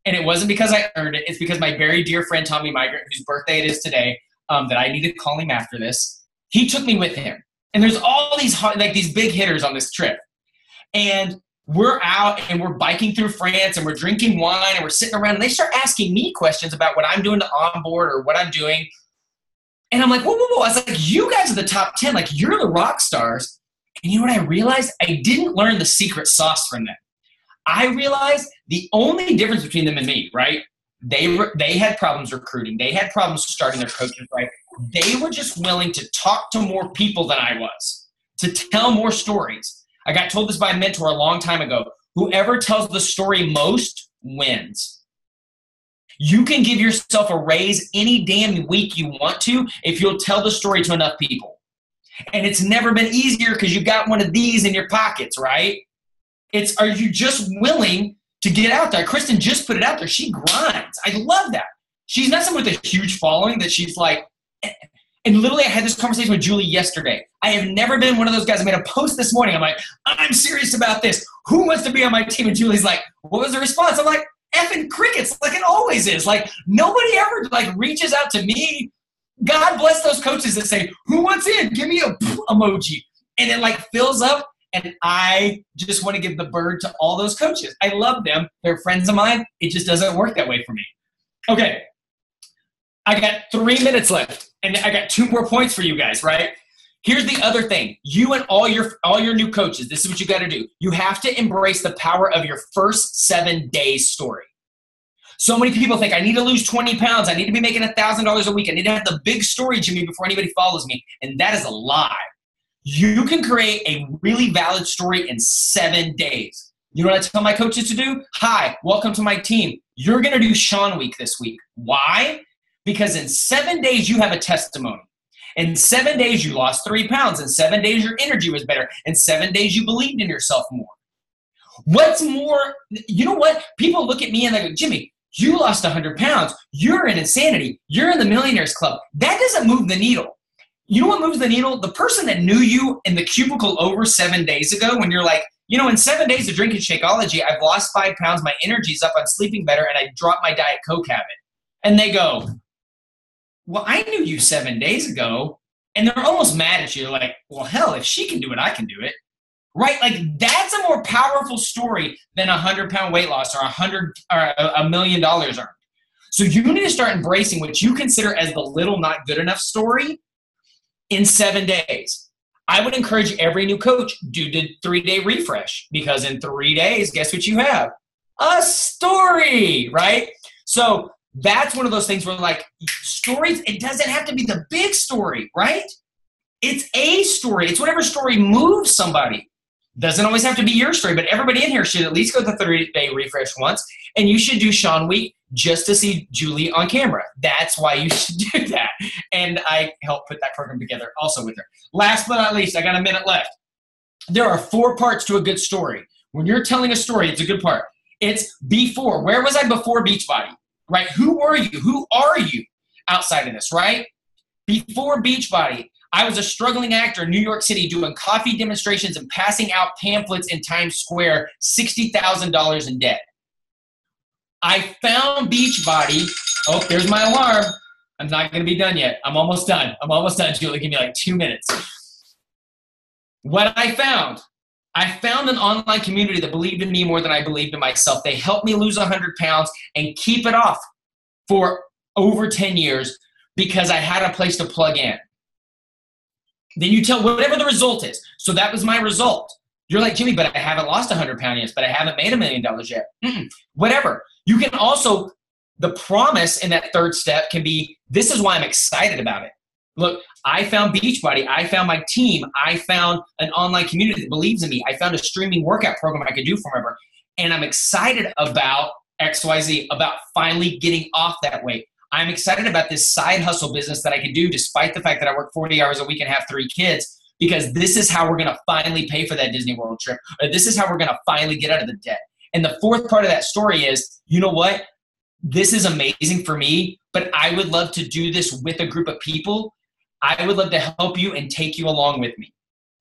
Speaker 5: And it wasn't because I earned it. It's because my very dear friend, Tommy Migrant, whose birthday it is today, that I need to call him after this, he took me with him. And there's all these these big hitters on this trip. And we're out and we're biking through France and we're drinking wine and we're sitting around and they start asking me questions about what I'm doing to onboard or what I'm doing. And I'm like, whoa, whoa, whoa. I was like, you guys are the top 10. Like, you're the rock stars. And you know what I realized? I didn't learn the secret sauce from them. I realized the only difference between them and me, right? They had problems recruiting. They had problems starting their coaches, right? They were just willing to talk to more people than I was, to tell more stories. I got told this by a mentor a long time ago. Whoever tells the story most wins. You can give yourself a raise any damn week you want to if you'll tell the story to enough people. And it's never been easier because you got one of these in your pockets, right? Are you just willing to get out there? Kristin just put it out there. She grinds. I love that. She's not someone with a huge following that she's like, and literally I had this conversation with Julie yesterday. I have never been one of those guys. I made a post this morning. I'm like, I'm serious about this. Who wants to be on my team? And Julie's like, what was the response? I'm like, effing crickets, like it always is. Like, nobody ever reaches out to me. God bless those coaches that say, who wants in? Give me a emoji. And it fills up. And I just want to give the bird to all those coaches. I love them. They're friends of mine. It just doesn't work that way for me. Okay. I got 3 minutes left. And I got 2 more points for you guys, right? Here's the other thing. You and all your new coaches, this is what you got to do. You have to embrace the power of your first 7 days story. So many people think, I need to lose 20 pounds. I need to be making $1,000 a week. I need to have the big story, Jimmy, before anybody follows me. And that is a lie. You can create a really valid story in 7 days. You know what I tell my coaches to do? Hi, welcome to my team. You're going to do Sean Week this week. Why? Because in 7 days, you have a testimony. In 7 days, you lost 3 pounds. In 7 days, your energy was better. In 7 days, you believed in yourself more. What's more, you know what? People look at me and they go, Jimmy, you lost 100 pounds. You're in insanity. You're in the Millionaires Club. That doesn't move the needle. You know what moves the needle? The person that knew you in the cubicle over 7 days ago when you're like, you know, in 7 days of drinking Shakeology, I've lost 5 pounds, my energy's up, I'm sleeping better, and I dropped my Diet Coke habit. And they go, well, I knew you 7 days ago. And they're almost mad at you. They're like, well, hell, if she can do it, I can do it. Right? Like, that's a more powerful story than 100-pound weight loss or $1 million earned. So you need to start embracing what you consider as the little not good enough story in 7 days. I would encourage every new coach, do the 3-day refresh, because in 3 days, guess what you have? A story, right? So that's one of those things where stories, it doesn't have to be the big story, right? It's a story. It's whatever story moves somebody. Doesn't always have to be your story, but everybody in here should at least go the 3-day refresh once, and you should do Sean Week just to see Julie on camera. That's why you should do that. And I helped put that program together also with her. Last but not least, I got a minute left. There are 4 parts to a good story. When you're telling a story, it's a good part. It's before. Where was I before Beachbody? Right? Who were you? Who are you outside of this, right? Before Beachbody, I was a struggling actor in New York City doing coffee demonstrations and passing out pamphlets in Times Square, $60,000 in debt. I found Beachbody. Oh, there's my alarm. I'm not going to be done yet. I'm almost done. Julie. Give me 2 minutes. What I found an online community that believed in me more than I believed in myself. They helped me lose 100 pounds and keep it off for over 10 years because I had a place to plug in. Then you tell whatever the result is. So that was my result. You're like, Jimmy, but I haven't lost 100 pounds yet, but I haven't made $1 million yet. Whatever. You can also, the promise in that third step can be, this is why I'm excited about it. Look, I found Beachbody. I found my team. I found an online community that believes in me. I found a streaming workout program I could do forever. And I'm excited about XYZ, about finally getting off that weight. I'm excited about this side hustle business that I can do despite the fact that I work 40 hours a week and have 3 kids, because this is how we're going to finally pay for that Disney World trip. Or this is how we're going to finally get out of the debt. And the fourth part of that story is, you know what? This is amazing for me, but I would love to do this with a group of people. I would love to help you and take you along with me.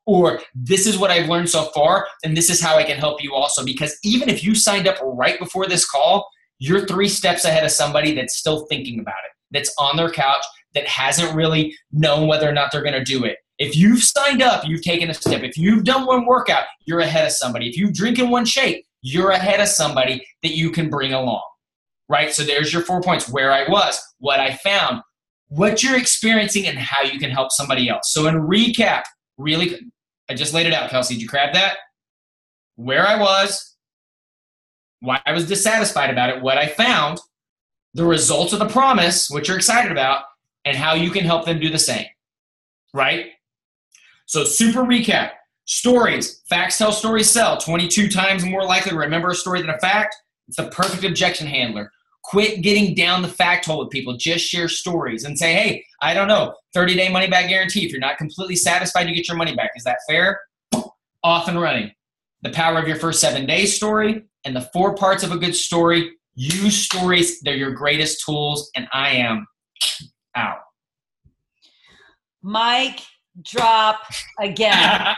Speaker 5: Or this is what I've learned so far, and this is how I can help you also. Because even if you signed up right before this call, you're 3 steps ahead of somebody that's still thinking about it, that's on their couch, that hasn't really known whether or not they're going to do it. If you've signed up, you've taken a step. If you've done one workout, you're ahead of somebody. If you've drinking one shake, you're ahead of somebody that you can bring along, right? So there's your 4 points: where I was, what I found, what you're experiencing, and how you can help somebody else. So in recap, really, I just laid it out, Kelsey. Did you grab that? Where I was, why I was dissatisfied about it, what I found, the results of the promise, what you're excited about, and how you can help them do the same, right? So super recap. Stories. Facts tell, stories sell. 22 times more likely to remember a story than a fact. It's the perfect objection handler. Quit getting down the fact hole with people. Just share stories and say, hey, I don't know, 30-day money-back guarantee. If you're not completely satisfied, you get your money back. Is that fair? Off and running. The power of your first 7 days story and the 4 parts of a good story. Use stories. They're your greatest tools, and I am out.
Speaker 1: Mic drop again.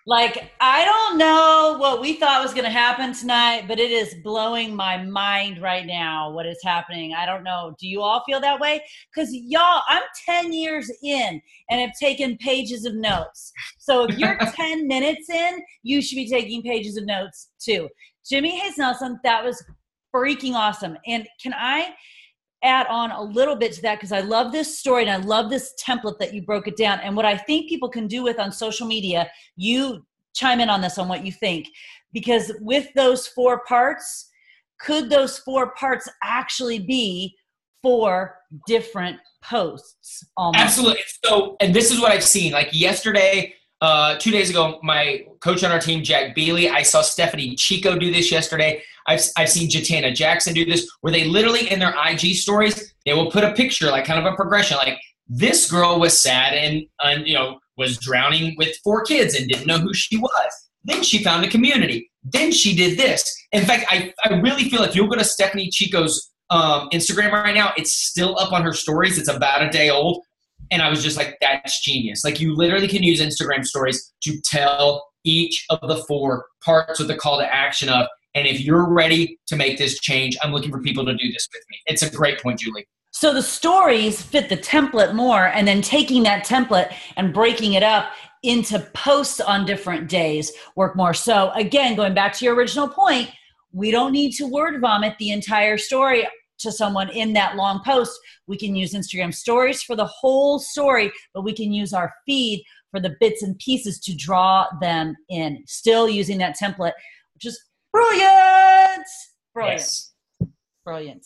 Speaker 1: Like, I don't know what we thought was going to happen tonight, but it is blowing my mind right now what is happening. I don't know. Do you all feel that way? Because, y'all, I'm 10 years in and have taken pages of notes. So if you're 10 minutes in, you should be taking pages of notes too. Jimmy Hayes Nelson, that was freaking awesome. And can I add on a little bit to that, because I love this story and I love this template that you broke it down. And what I think people can do with on social media, you chime in on this, on what you think, because with those 4 parts, could those 4 parts actually be 4 different posts? Almost?
Speaker 5: Absolutely. So, and this is what I've seen. Like yesterday, 2 days ago, my coach on our team, Jack Bealey, I saw Stephanie Chico do this yesterday. I've seen Jatana Jackson do this, where they literally in their IG stories, they will put a picture, like kind of a progression, like this girl was sad and was drowning with 4 kids and didn't know who she was. Then she found a community. Then she did this. In fact, I really feel if you'll go to Stephanie Chico's Instagram right now, it's still up on her stories. It's about a day old. And I was just like, that's genius. Like, you literally can use Instagram stories to tell each of the 4 parts with the call to action of, and if you're ready to make this change, I'm looking for people to do this with me. It's a great point, Julie.
Speaker 1: So the stories fit the template more, and then taking that template and breaking it up into posts on different days work more. So again, going back to your original point, we don't need to word vomit the entire story to someone in that long post. We can use Instagram stories for the whole story, but we can use our feed for the bits and pieces to draw them in, still using that template, which is brilliant.
Speaker 5: Yes.
Speaker 1: Brilliant.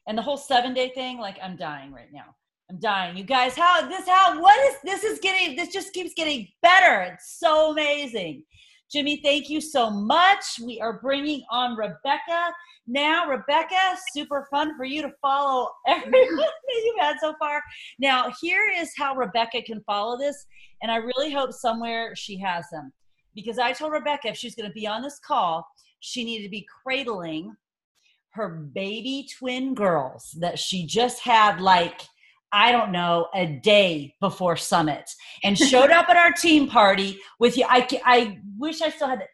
Speaker 1: And the whole 7-day thing, like, I'm dying right now. I'm dying. You guys, this just keeps getting better. It's so amazing. Jimmy, thank you so much. We are bringing on Rebecca now. Rebecca, super fun for you to follow everyone that you've had so far. Now, here is how Rebecca can follow this, and I really hope somewhere she has them. Because I told Rebecca if she's going to be on this call, she needed to be cradling her baby twin girls that she just had, like, I don't know, a day before Summit, and showed up at our team party with you. I wish I still had that.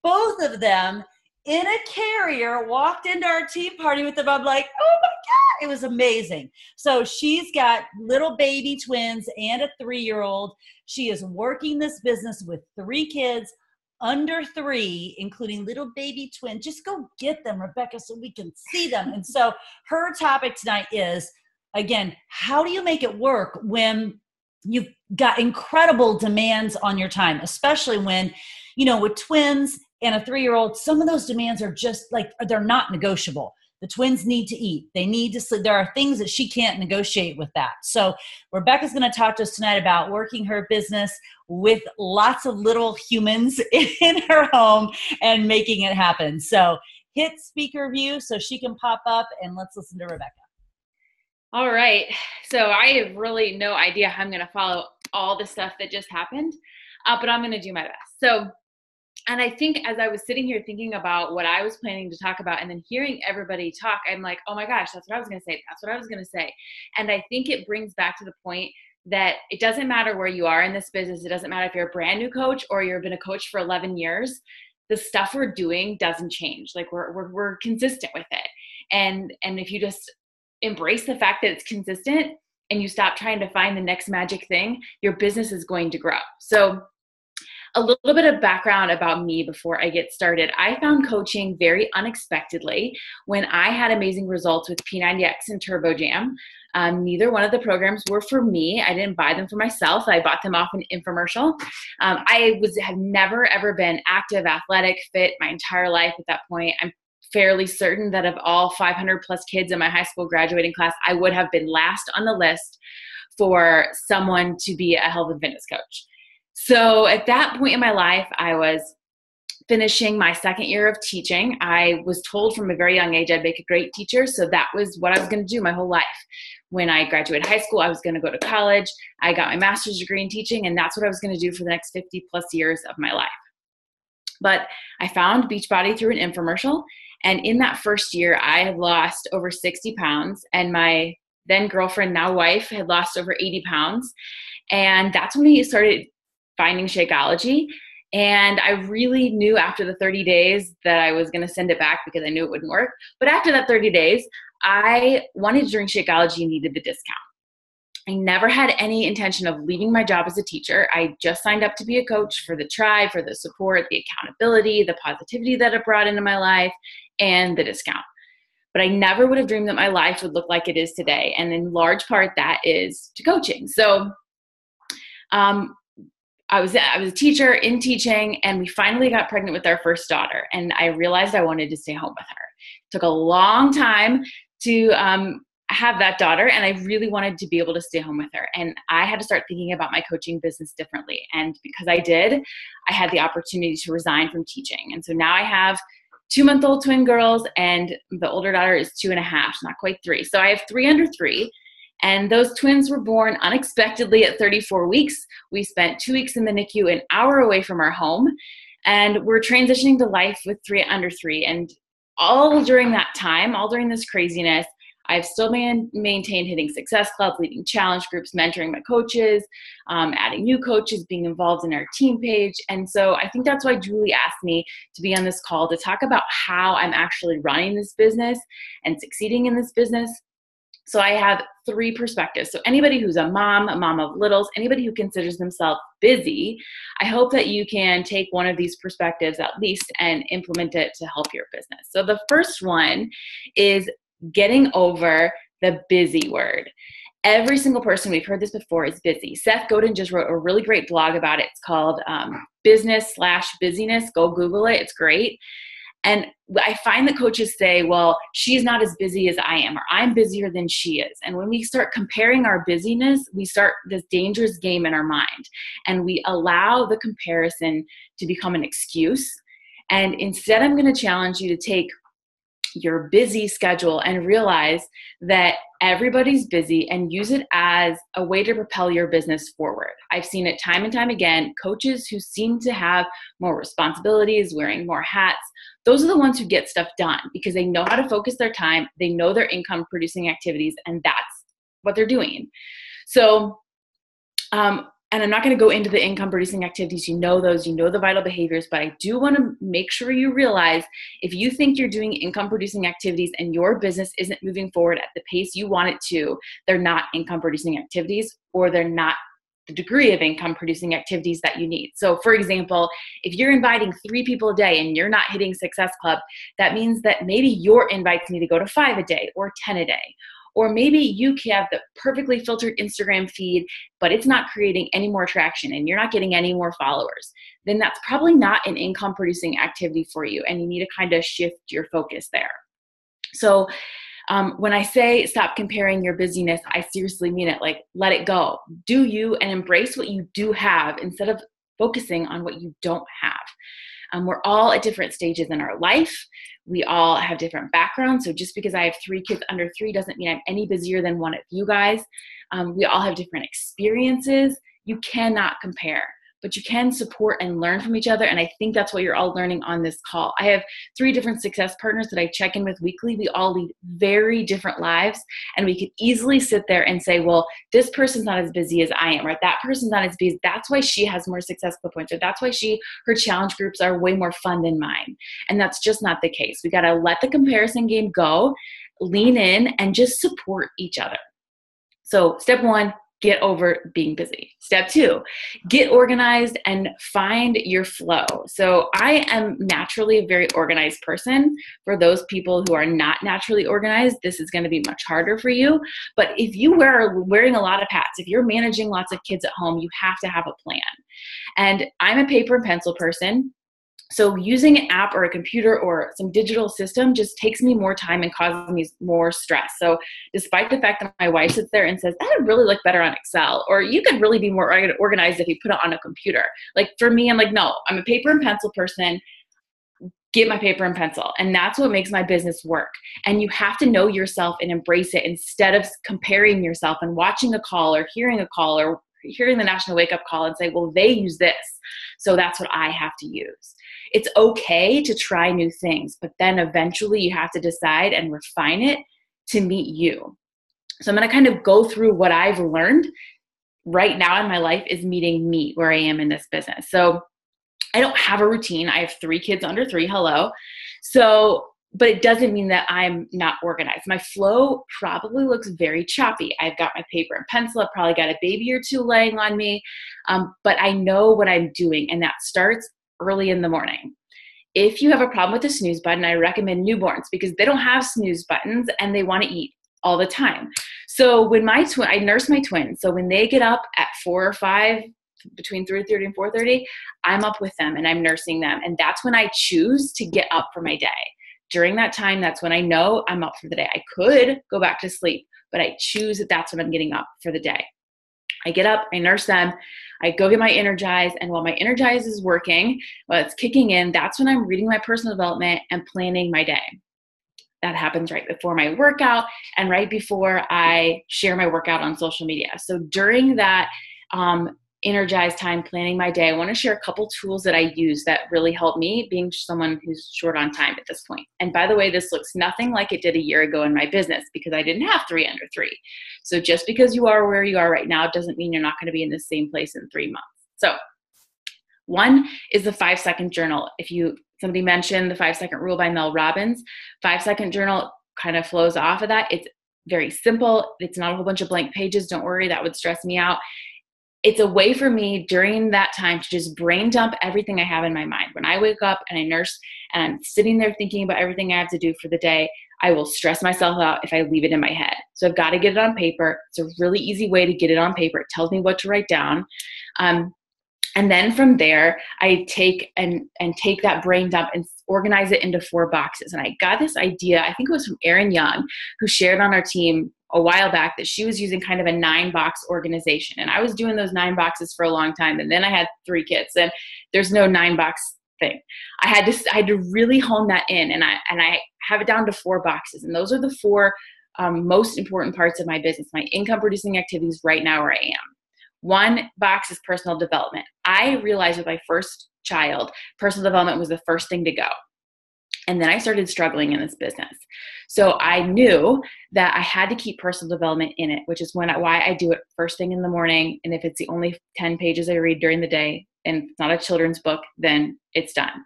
Speaker 1: Both of them in a carrier walked into our team party with them. I'm like, oh my God, it was amazing. So she's got little baby twins and a 3-year-old. She is working this business with 3 kids under 3, including little baby twin. Just go get them, Rebecca, so we can see them. And so her topic tonight is, again, how do you make it work when you've got incredible demands on your time, especially when with twins and a 3-year-old, some of those demands are just like, they're not negotiable. The twins need to eat. They need to sleep. There are things that she can't negotiate with that. So Rebecca's going to talk to us tonight about working her business with lots of little humans in her home and making it happen. So hit speaker view so she can pop up, and let's listen to Rebecca.
Speaker 6: All right. So I have really no idea how I'm going to follow all the stuff that just happened, but I'm going to do my best. So, and I think as I was sitting here thinking about what I was planning to talk about and then hearing everybody talk, I'm like, oh my gosh, that's what I was going to say. That's what I was going to say. And I think it brings back to the point that it doesn't matter where you are in this business. It doesn't matter if you're a brand new coach or you've been a coach for 11 years. The stuff we're doing doesn't change. Like we're consistent with it. And if you just embrace the fact that it's consistent and you stop trying to find the next magic thing, your business is going to grow. So a little bit of background about me before I get started. I found coaching very unexpectedly when I had amazing results with P90X and TurboJam. Neither one of the programs were for me. I didn't buy them for myself. I bought them off an infomercial. I have never, ever been active, athletic, fit my entire life at that point. I'm fairly certain that of all 500 plus kids in my high school graduating class, I would have been last on the list for someone to be a health and fitness coach. So at that point in my life, I was finishing my second year of teaching. I was told from a very young age I'd make a great teacher. So that was what I was going to do my whole life. When I graduated high school, I was going to go to college. I got my master's degree in teaching, and that's what I was going to do for the next 50 plus years of my life. But I found Beachbody through an infomercial. And in that first year, I had lost over 60 pounds. And my then girlfriend, now wife, had lost over 80 pounds. And that's when we started finding Shakeology. And I really knew after the 30 days that I was going to send it back because I knew it wouldn't work. But after that 30 days, I wanted to drink Shakeology and needed the discount. I never had any intention of leaving my job as a teacher. I just signed up to be a coach for the tribe, for the support, the accountability, the positivity that it brought into my life, and the discount. But I never would have dreamed that my life would look like it is today. And in large part, that is to coaching. So I was a teacher in teaching, and we finally got pregnant with our first daughter. And I realized I wanted to stay home with her. It took a long time to have that daughter, and I really wanted to be able to stay home with her. And I had to start thinking about my coaching business differently. And because I did, I had the opportunity to resign from teaching. And so now I have 2-month-old twin girls, and the older daughter is 2.5, not quite 3. So I have 3 under 3. And those twins were born unexpectedly at 34 weeks. We spent 2 weeks in the NICU, an hour away from our home. And we're transitioning to life with 3 under 3. And all during that time, all during this craziness, I've still maintained hitting Success Club, leading challenge groups, mentoring my coaches, adding new coaches, being involved in our team page. And so I think that's why Julie asked me to be on this call to talk about how I'm actually running this business and succeeding in this business. So I have 3 perspectives. So anybody who's a mom of littles, anybody who considers themselves busy, I hope that you can take one of these perspectives at least and implement it to help your business. So the first one is getting over the busy word. Every single person, we've heard this before, is busy. Seth Godin just wrote a really great blog about it. It's called Business/Busyness. Go Google it. It's great. And I find that coaches say, well, she's not as busy as I am, or I'm busier than she is. And when we start comparing our busyness, we start this dangerous game in our mind. And we allow the comparison to become an excuse. And instead, I'm going to challenge you to take your busy schedule and realize that everybody's busy and use it as a way to propel your business forward. I've seen it time and time again. Coaches who seem to have more responsibilities, wearing more hats, those are the ones who get stuff done because they know how to focus their time. They know their income producing activities, and that's what they're doing. So, and I'm not going to go into the income producing activities. You know those, you know the vital behaviors, but I do want to make sure you realize if you think you're doing income producing activities and your business isn't moving forward at the pace you want it to, they're not income producing activities, or they're not the degree of income producing activities that you need. So for example, if you're inviting 3 people a day and you're not hitting Success Club, that means that maybe your invites need to go to 5 a day or 10 a day. Or maybe you have the perfectly filtered Instagram feed, but it's not creating any more traction and you're not getting any more followers. Then that's probably not an income producing activity for you, and you need to kind of shift your focus there. So when I say stop comparing your busyness, I seriously mean it. Like, let it go. Do you, and embrace what you do have instead of focusing on what you don't have. We're all at different stages in our life. We all have different backgrounds. So just because I have 3 kids under 3 doesn't mean I'm any busier than one of you guys. We all have different experiences. You cannot compare, but you can support and learn from each other. And I think that's what you're all learning on this call. I have 3 different success partners that I check in with weekly. We all lead very different lives, and we could easily sit there and say, well, this person's not as busy as I am, right? That person's not as busy. That's why she has more successful points, or that's why her challenge groups are way more fun than mine. And that's just not the case. We got to let the comparison game go, lean in, and just support each other. So step 1, get over being busy. Step 2, get organized and find your flow. So I am naturally a very organized person. For those people who are not naturally organized, this is going to be much harder for you. But if you are wearing a lot of hats, if you're managing lots of kids at home, you have to have a plan. And I'm a paper and pencil person. So using an app or a computer or some digital system just takes me more time and causes me more stress. So despite the fact that my wife sits there and says, that would really look better on Excel, or you could really be more organized if you put it on a computer. Like for me, I'm like, no, I'm a paper and pencil person. Get my paper and pencil. And that's what makes my business work. And you have to know yourself and embrace it instead of comparing yourself and watching a call or hearing the National Wake Up Call and say, well, they use this, so that's what I have to use. It's okay to try new things, but then eventually you have to decide and refine it to meet you. So I'm going to kind of go through what I've learned right now in my life is meeting me where I am in this business. So I don't have a routine. I have 3 kids under 3. Hello. So, but it doesn't mean that I'm not organized. My flow probably looks very choppy. I've got my paper and pencil. I've probably got a baby or 2 laying on me. But I know what I'm doing, and that starts early in the morning. If you have a problem with the snooze button, I recommend newborns because they don't have snooze buttons and they want to eat all the time. So when I nurse my twins. So when they get up at 4 or 5, between 3:30 and 4:30, I'm up with them and I'm nursing them. And that's when I choose to get up for my day. During that time, that's when I know I'm up for the day. I could go back to sleep, but I choose that that's when I'm getting up for the day. I get up, I nurse them, I go get my Energize, and while my Energize is working, while it's kicking in, that's when I'm reading my personal development and planning my day. That happens right before my workout and right before I share my workout on social media. So during that Energize time planning my day, I want to share a couple tools that I use that really help me, being someone who's short on time at this point. And by the way, this looks nothing like it did a year ago in my business because I didn't have 3 under 3. So just because you are where you are right now doesn't mean you're not going to be in the same place in 3 months. So one is the 5-second journal. Somebody mentioned the 5-second rule by Mel Robbins. 5-second journal kind of flows off of that. It's very simple. It's not a whole bunch of blank pages. Don't worry, that would stress me out. It's a way for me during that time to just brain dump everything I have in my mind. When I wake up and I nurse and I'm sitting there thinking about everything I have to do for the day, I will stress myself out if I leave it in my head. So I've got to get it on paper. It's a really easy way to get it on paper. It tells me what to write down. And then from there, I take that brain dump and organize it into 4 boxes. And I got this idea, I think it was from Erin Young, who shared on our team a while back that she was using kind of a 9-box organization. And I was doing those 9 boxes for a long time. And then I had 3 kids and there's no 9-box thing. I had to really hone that in, and I have it down to 4 boxes. And those are the 4 most important parts of my business, my income producing activities right now where I am. 1 box is personal development. I realized with my first child, personal development was the first thing to go. And then I started struggling in this business. So I knew that I had to keep personal development in it, which is why I do it first thing in the morning. And if it's the only 10 pages I read during the day and it's not a children's book, then it's done.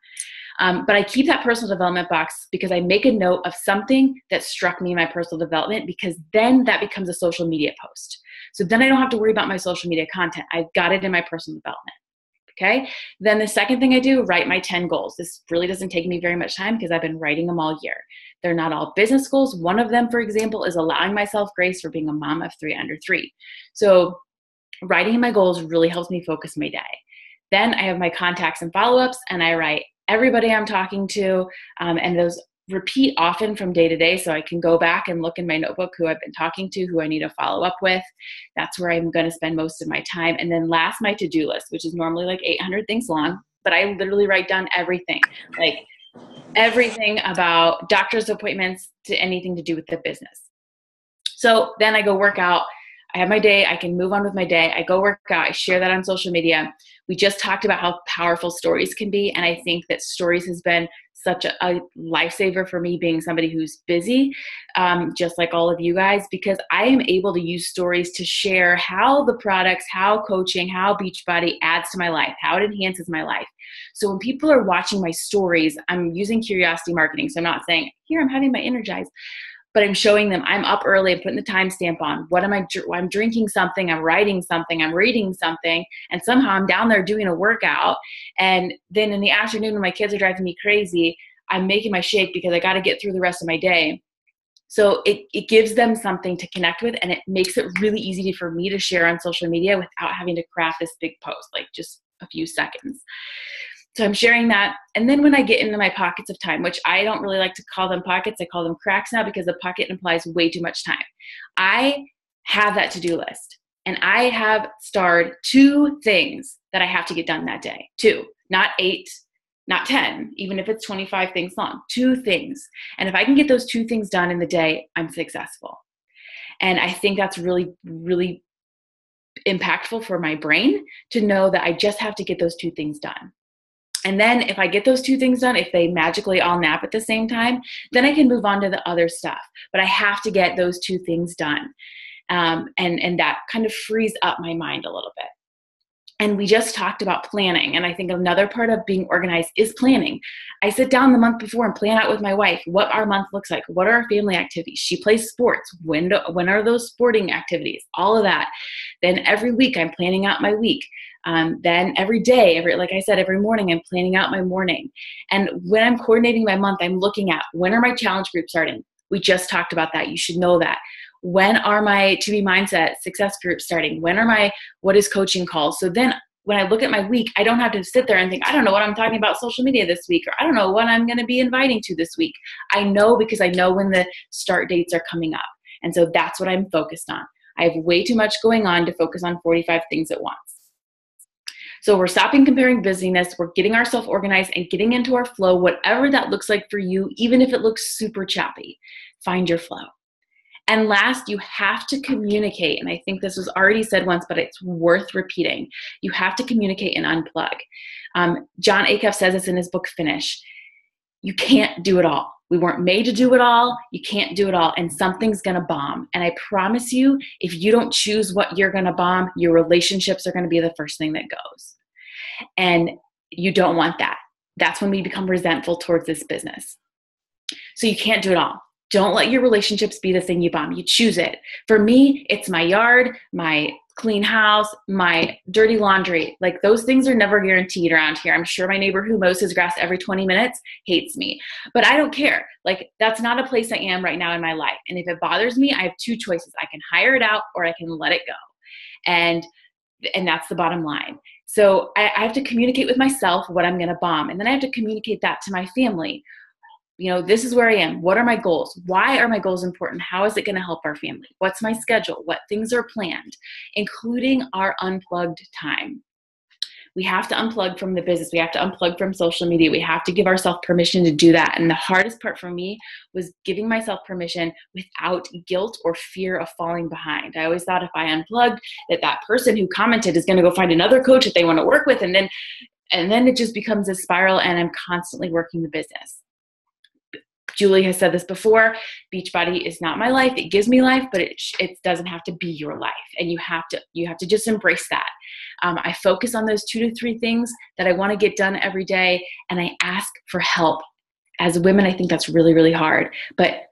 Speaker 6: But I keep that personal development box because I make a note of something that struck me in my personal development, because then that becomes a social media post. So then I don't have to worry about my social media content. I've got it in my personal development. Okay. Then the second thing I do, write my 10 goals. This really doesn't take me very much time because I've been writing them all year. They're not all business goals. One of them, for example, is allowing myself grace for being a mom of 3 under 3. So writing my goals really helps me focus my day. Then I have my contacts and follow-ups, and I write everybody I'm talking to, and those repeat often from day to day, so I can go back and look in my notebook who I've been talking to, who I need to follow up with. That's where I'm going to spend most of my time. And then last, my to-do list, which is normally like 800 things long, but I literally write down everything, like everything about doctor's appointments to anything to do with the business. So then I go work out. I have my day. I can move on with my day. I go work out. I share that on social media. We just talked about how powerful stories can be. And I think that stories has been such a lifesaver for me, being somebody who's busy, just like all of you guys, because I am able to use stories to share how the products, how coaching, how Beachbody adds to my life, how it enhances my life. So when people are watching my stories, I'm using curiosity marketing. So I'm not saying, here, I'm having my Energize, but I'm showing them I'm up early, I'm putting the timestamp on. I'm drinking something, I'm writing something, I'm reading something, and somehow I'm down there doing a workout. And then in the afternoon when my kids are driving me crazy, I'm making my shake because I got to get through the rest of my day. So it gives them something to connect with, and it makes it really easy for me to share on social media without having to craft this big post, like just a few seconds. So I'm sharing that. And then when I get into my pockets of time, which I don't really like to call them pockets, I call them cracks now because a pocket implies way too much time. I have that to-do list, and I have starred 2 things that I have to get done that day. 2, not 8, not 10, even if it's 25 things long, 2 things. And if I can get those 2 things done in the day, I'm successful. And I think that's really, really impactful for my brain to know that I just have to get those 2 things done. And then if I get those 2 things done, if they magically all nap at the same time, then I can move on to the other stuff. But I have to get those 2 things done. And that kind of frees up my mind a little bit. And we just talked about planning. And I think another part of being organized is planning. I sit down the month before and plan out with my wife what our month looks like. What are our family activities? She plays sports. When are those sporting activities? All of that. Then every week I'm planning out my week. Then every day, like I said, every morning I'm planning out my morning. And when I'm coordinating my month, I'm looking at when are my challenge groups starting? We just talked about that. You should know that. When are my To Be Mindset success groups starting? When are my What is Coaching calls? So then when I look at my week, I don't have to sit there and think, I don't know what I'm talking about social media this week, or I don't know what I'm going to be inviting to this week. I know because I know when the start dates are coming up. And so that's what I'm focused on. I have way too much going on to focus on 45 things at once. So we're stopping comparing busyness. We're getting ourselves organized and getting into our flow, whatever that looks like for you, even if it looks super choppy. Find your flow. And last, you have to communicate. And I think this was already said once, but it's worth repeating. You have to communicate and unplug. John Acuff says this in his book, Finish. You can't do it all. We weren't made to do it all. You can't do it all. And something's going to bomb. And I promise you, if you don't choose what you're going to bomb, your relationships are going to be the first thing that goes. And you don't want that. That's when we become resentful towards this business. So you can't do it all. Don't let your relationships be the thing you bomb. You choose it. For me, it's my yard, my clean house, my dirty laundry. Like, those things are never guaranteed around here. I'm sure my neighbor who mows his grass every 20 minutes hates me, but I don't care. Like, that's not a place I am right now in my life. And if it bothers me, I have 2 choices. I can hire it out or I can let it go. And that's the bottom line. So I have to communicate with myself what I'm going to bomb. And then I have to communicate that to my family. You know, this is where I am. What are my goals? Why are my goals important? How is it going to help our family? What's my schedule? What things are planned, including our unplugged time? We have to unplug from the business. We have to unplug from social media. We have to give ourselves permission to do that. And the hardest part for me was giving myself permission without guilt or fear of falling behind. I always thought if I unplugged, that person who commented is going to go find another coach that they want to work with. And then it just becomes a spiral, and I'm constantly working the business. Julie has said this before, Beachbody is not my life. It gives me life, but it doesn't have to be your life. And you have to just embrace that. I focus on those 2 to 3 things that I want to get done every day, and I ask for help. As women, I think that's really, really hard. But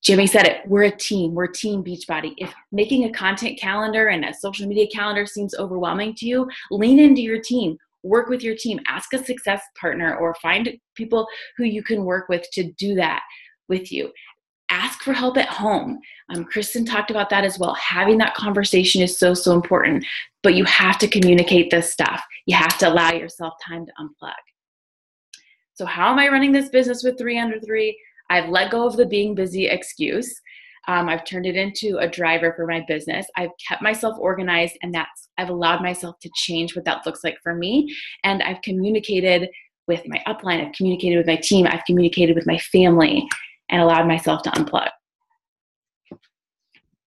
Speaker 6: Jimmy said it, we're a team. We're Team Beachbody. If making a content calendar and a social media calendar seems overwhelming to you, lean into your team. Work with your team. Ask a success partner or find people who you can work with to do that. with you. Ask for help at home. Kristin talked about that as well. Having that conversation is so, so important, but you have to communicate this stuff. You have to allow yourself time to unplug. So how am I running this business with 3 under 3? I've let go of the being busy excuse. I've turned it into a driver for my business. I've kept myself organized, and I've allowed myself to change what that looks like for me. And I've communicated with my upline. I've communicated with my team. I've communicated with my family and allowed myself to unplug.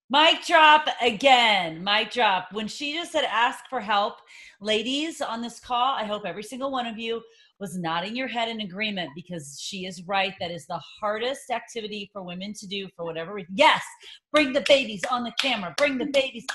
Speaker 1: Mic drop again. Mic drop. When she just said ask for help, ladies on this call, I hope every single one of you was nodding your head in agreement, because she is right. That is the hardest activity for women to do for whatever reason. Yes, bring the babies on the camera. Bring the babies.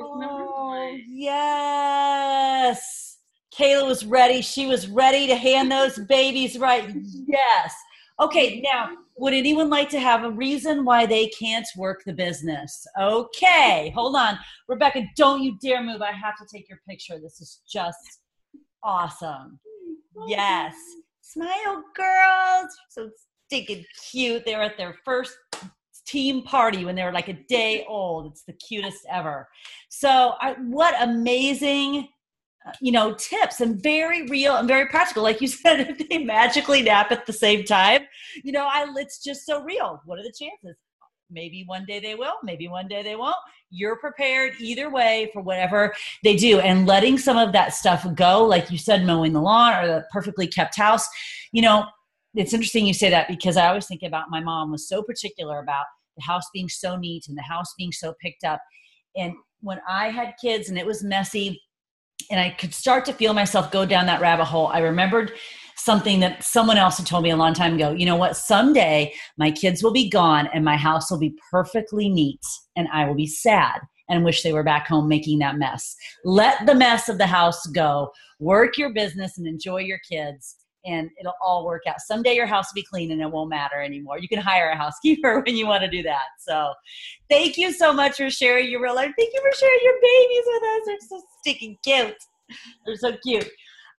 Speaker 1: Oh, yes. Kayla was ready. She was ready to hand those babies right. Yes. Okay, now, would anyone like to have a reason why they can't work the business? Okay, hold on. Rebecca, don't you dare move. I have to take your picture. This is just awesome. Yes. Smile, girls. So stinking cute. They were at their first team party when they were like a day old. It's the cutest ever. So what amazing tips, and very real and very practical. Like you said, if they magically nap at the same time, it's just so real. What are the chances? Maybe one day they will, maybe one day they won't. You're prepared either way for whatever they do. And letting some of that stuff go, like you said, mowing the lawn or the perfectly kept house. It's interesting you say that, because I always think about my mom was so particular about the house being so neat and the house being so picked up. And when I had kids and it was messy, and I could start to feel myself go down that rabbit hole, I remembered something that someone else had told me a long time ago. You know what? Someday my kids will be gone and my house will be perfectly neat, and I will be sad and wish they were back home making that mess. Let the mess of the house go. Work your business and enjoy your kids, and it'll all work out. Someday your house will be clean and it won't matter anymore. You can hire a housekeeper when you want to do that. So thank you so much for sharing your real life. Thank you for sharing your babies with us. They're so stinking cute. They're so cute.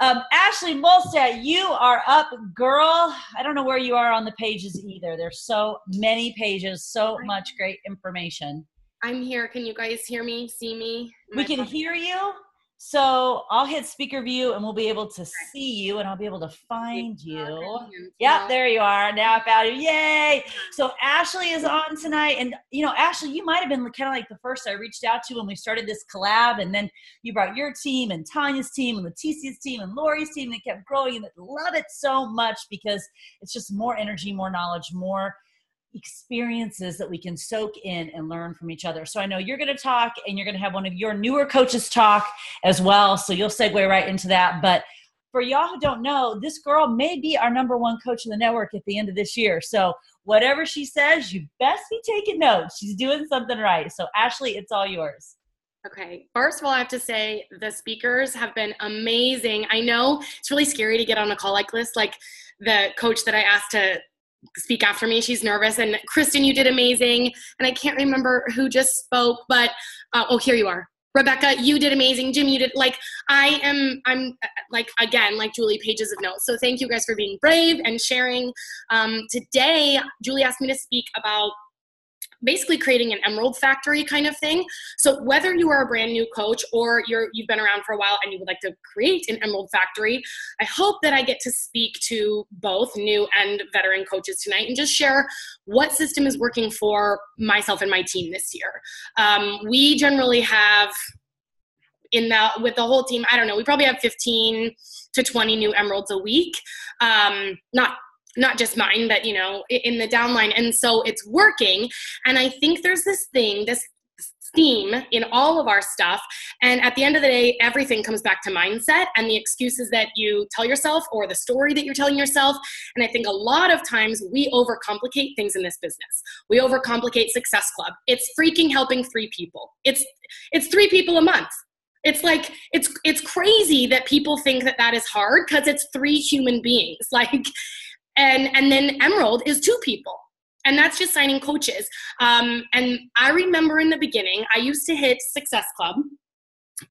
Speaker 1: Ashlie Molstad, you are up, girl. I don't know where you are on the pages either. There's so many pages, so much great information.
Speaker 7: I'm here. Can you guys hear me, see me?
Speaker 1: We can hear you. So I'll hit speaker view and we'll be able to see you, and I'll be able to find you. Yep, there you are. Now I found you. Yay. So Ashlie is on tonight. And, Ashlie, you might have been kind of like the first I reached out to when we started this collab. And then you brought your team and Tanya's team and Leticia's team and Lori's team, and it kept growing. And I love it so much because it's just more energy, more knowledge, more experiences that we can soak in and learn from each other. So I know you're going to talk, and you're going to have one of your newer coaches talk as well. So you'll segue right into that. But for y'all who don't know, this girl may be our #1 coach in the network at the end of this year. So whatever she says, you best be taking notes. She's doing something right. So Ashlie, it's all yours.
Speaker 7: Okay. First of all, I have to say the speakers have been amazing. I know it's really scary to get on a call like this. Like the coach that I asked to speak after me, she's nervous. And Kristin, you did amazing. And I can't remember who just spoke, but here you are. Rebecca, you did amazing. Jim, you did. I'm again, like Julie, pages of notes. So thank you guys for being brave and sharing. Today, Julie asked me to speak about basically creating an emerald factory kind of thing. So whether you are a brand new coach or you've been around for a while and you would like to create an emerald factory, I hope that I get to speak to both new and veteran coaches tonight and just share what system is working for myself and my team this year. We generally have with the whole team, I don't know, we probably have 15 to 20 new emeralds a week. Not just mine, but, in the downline. And so it's working. And I think there's this theme in all of our stuff. And at the end of the day, everything comes back to mindset and the excuses that you tell yourself or the story that you're telling yourself. And I think a lot of times we overcomplicate things in this business. We overcomplicate Success Club. It's freaking helping 3 people. It's 3 people a month. It's like, it's crazy that people think that is hard because it's 3 human beings. And then Emerald is 2 people. And that's just signing coaches. And I remember in the beginning, I used to hit Success Club.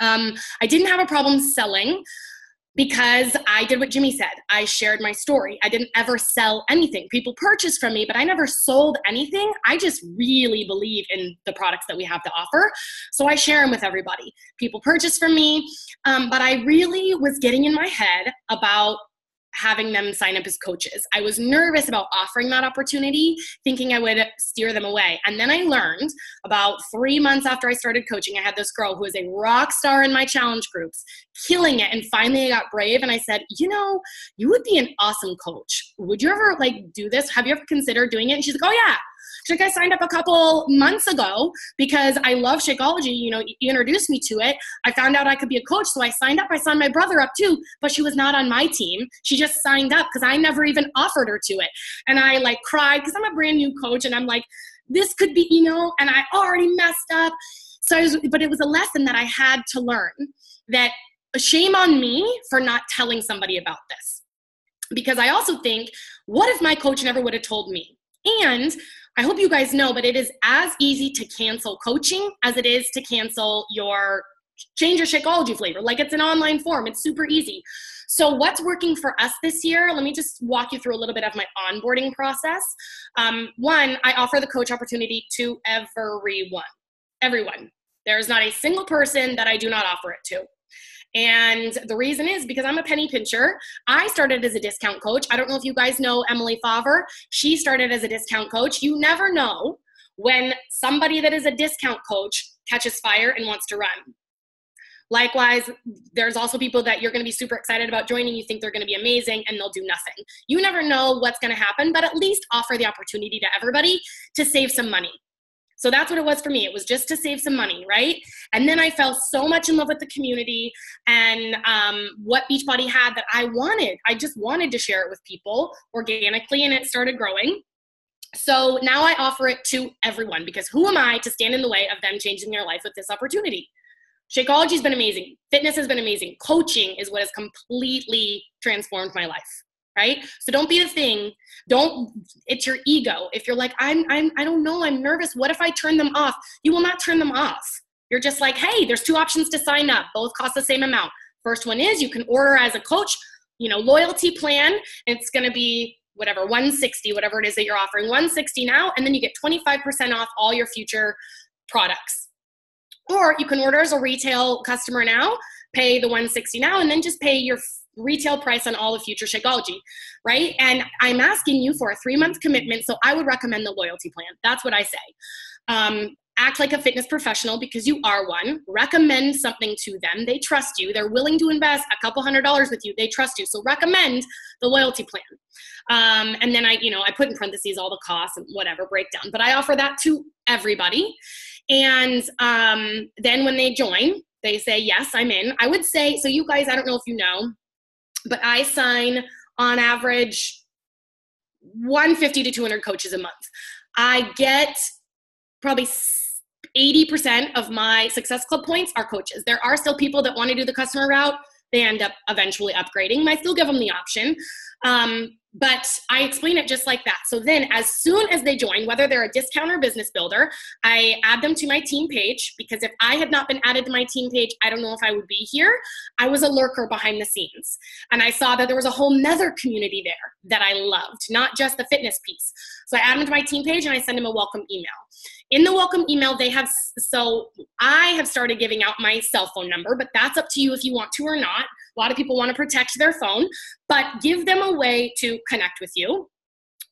Speaker 7: I didn't have a problem selling, because I did what Jimmy said. I shared my story. I didn't ever sell anything. People purchased from me, but I never sold anything. I just really believe in the products that we have to offer. So I share them with everybody. People purchase from me, but I really was getting in my head about having them sign up as coaches. I was nervous about offering that opportunity, thinking I would steer them away. And then I learned about 3 months after I started coaching, I had this girl who was a rock star in my challenge groups, killing it. And finally I got brave and I said, you know, you would be an awesome coach. Would you ever do this? Have you ever considered doing it? And she's like, oh yeah. She's like, I signed up a couple months ago because I love Shakeology. You know, you introduced me to it. I found out I could be a coach, so I signed up. I signed my brother up too, but she was not on my team. She just signed up because I never even offered her to it. And I cried because I'm a brand new coach and I'm like, this could be, and I already messed up. But it was a lesson that I had to learn, that shame on me for not telling somebody about this. Because I also think, what if my coach never would have told me? And I hope you guys know, but it is as easy to cancel coaching as it is to cancel change your Shakeology flavor. It's an online form. It's super easy. So what's working for us this year? Let me just walk you through a little bit of my onboarding process. One, I offer the coach opportunity to everyone. There's not a single person that I do not offer it to. And the reason is because I'm a penny pincher. I started as a discount coach. I don't know if you guys know Emily Favre. She started as a discount coach. You never know when somebody that is a discount coach catches fire and wants to run. Likewise, there's also people that you're going to be super excited about joining. You think they're going to be amazing and they'll do nothing. You never know what's going to happen, but at least offer the opportunity to everybody to save some money. So that's what it was for me. It was just to save some money, right? And then I fell so much in love with the community and what Beachbody had that I wanted. I just wanted to share it with people organically, and it started growing. So now I offer it to everyone, because who am I to stand in the way of them changing their life with this opportunity? Shakeology's been amazing. Fitness has been amazing. Coaching is what has completely transformed my life. Right? So don't be the thing. It's your ego. If you're like, I don't know, I'm nervous. What if I turn them off? You will not turn them off. You're just like, hey, there's 2 options to sign up. Both cost the same amount. First one is you can order as a coach, loyalty plan. It's going to be whatever, $160, whatever it is that you're offering, $160 now. And then you get 25% off all your future products. Or you can order as a retail customer now, pay the $160 now, and then just pay your retail price on all the future Shakeology, right? And I'm asking you for a 3-month commitment, so I would recommend the loyalty plan. That's what I say. Act like a fitness professional, because you are one. Recommend something to them. They trust you. They're willing to invest a couple $100s with you. They trust you. So recommend the loyalty plan. And then I put in parentheses all the costs and whatever breakdown, but I offer that to everybody. And then when they join, they say, yes, I'm in. I would say, so you guys, I don't know if you know, but I sign on average 150 to 200 coaches a month. I get probably 80% of my Success Club points are coaches. There are still people that want to do the customer route. They end up eventually upgrading. I still give them the option. But I explain it just like that. So then as soon as they join, whether they're a discount or business builder, I add them to my team page, because if I had not been added to my team page, I don't know if I would be here. I was a lurker behind the scenes. And I saw that there was a whole nother community there that I loved, not just the fitness piece. So I add them to my team page and I send them a welcome email. In the welcome email, I have started giving out my cell phone number, but that's up to you if you want to or not. A lot of people want to protect their phone, but give them a way to connect with you.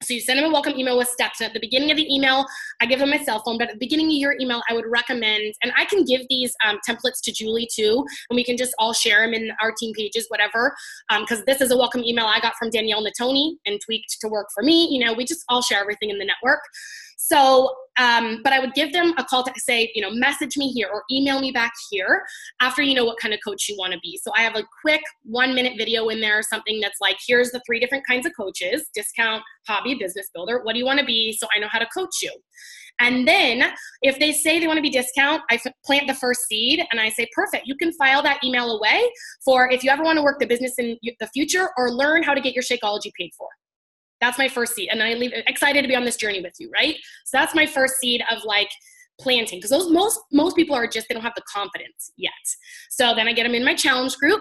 Speaker 7: So you send them a welcome email with steps. And at the beginning of the email, I give them my cell phone. But at the beginning of your email, I would recommend, and I can give these templates to Julie too, and we can just all share them in our team pages, whatever. Because this is a welcome email I got from Danielle Natoni and tweaked to work for me. We just all share everything in the network. So, but I would give them a call to say, message me here or email me back here after you know what kind of coach you want to be. So I have a quick 1-minute video in there, something that's like, here's the 3 different kinds of coaches: discount, hobby, business builder. What do you want to be? So I know how to coach you. And then if they say they want to be discount, I plant the first seed and I say, perfect, you can file that email away for if you ever want to work the business in the future or learn how to get your Shakeology paid for. That's my first seed. And then I leave excited to be on this journey with you, right? So that's my first seed of planting. Because those most people are just, they don't have the confidence yet. So then I get them in my challenge group.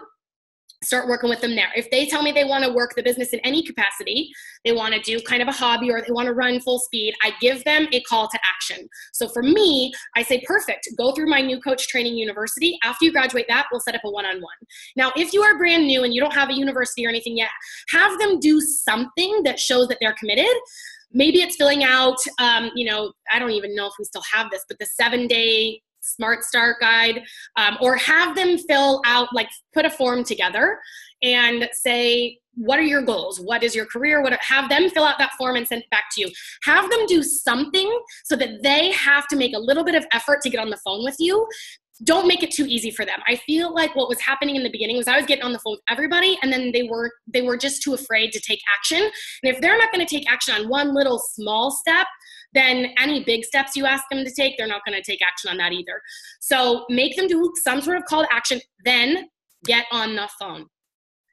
Speaker 7: start working with them there. If they tell me they want to work the business in any capacity, they want to do kind of a hobby or they want to run full speed, I give them a call to action. So for me, I say, perfect, go through my new coach training university. After you graduate that, we'll set up a one-on-one. Now, if you are brand new and you don't have a university or anything yet, have them do something that shows that they're committed. Maybe it's filling out, I don't even know if we still have this, but the 7-day Smart Start guide, or have them fill out, like put a form together and say, what are your goals? What is your career? Have them fill out that form and send it back to you. Have them do something so that they have to make a little bit of effort to get on the phone with you. Don't make it too easy for them. I feel like what was happening in the beginning was I was getting on the phone with everybody, and then they were just too afraid to take action. And if they're not going to take action on one little small step, then any big steps you ask them to take, they're not going to take action on that either. So make them do some sort of call to action, then get on the phone.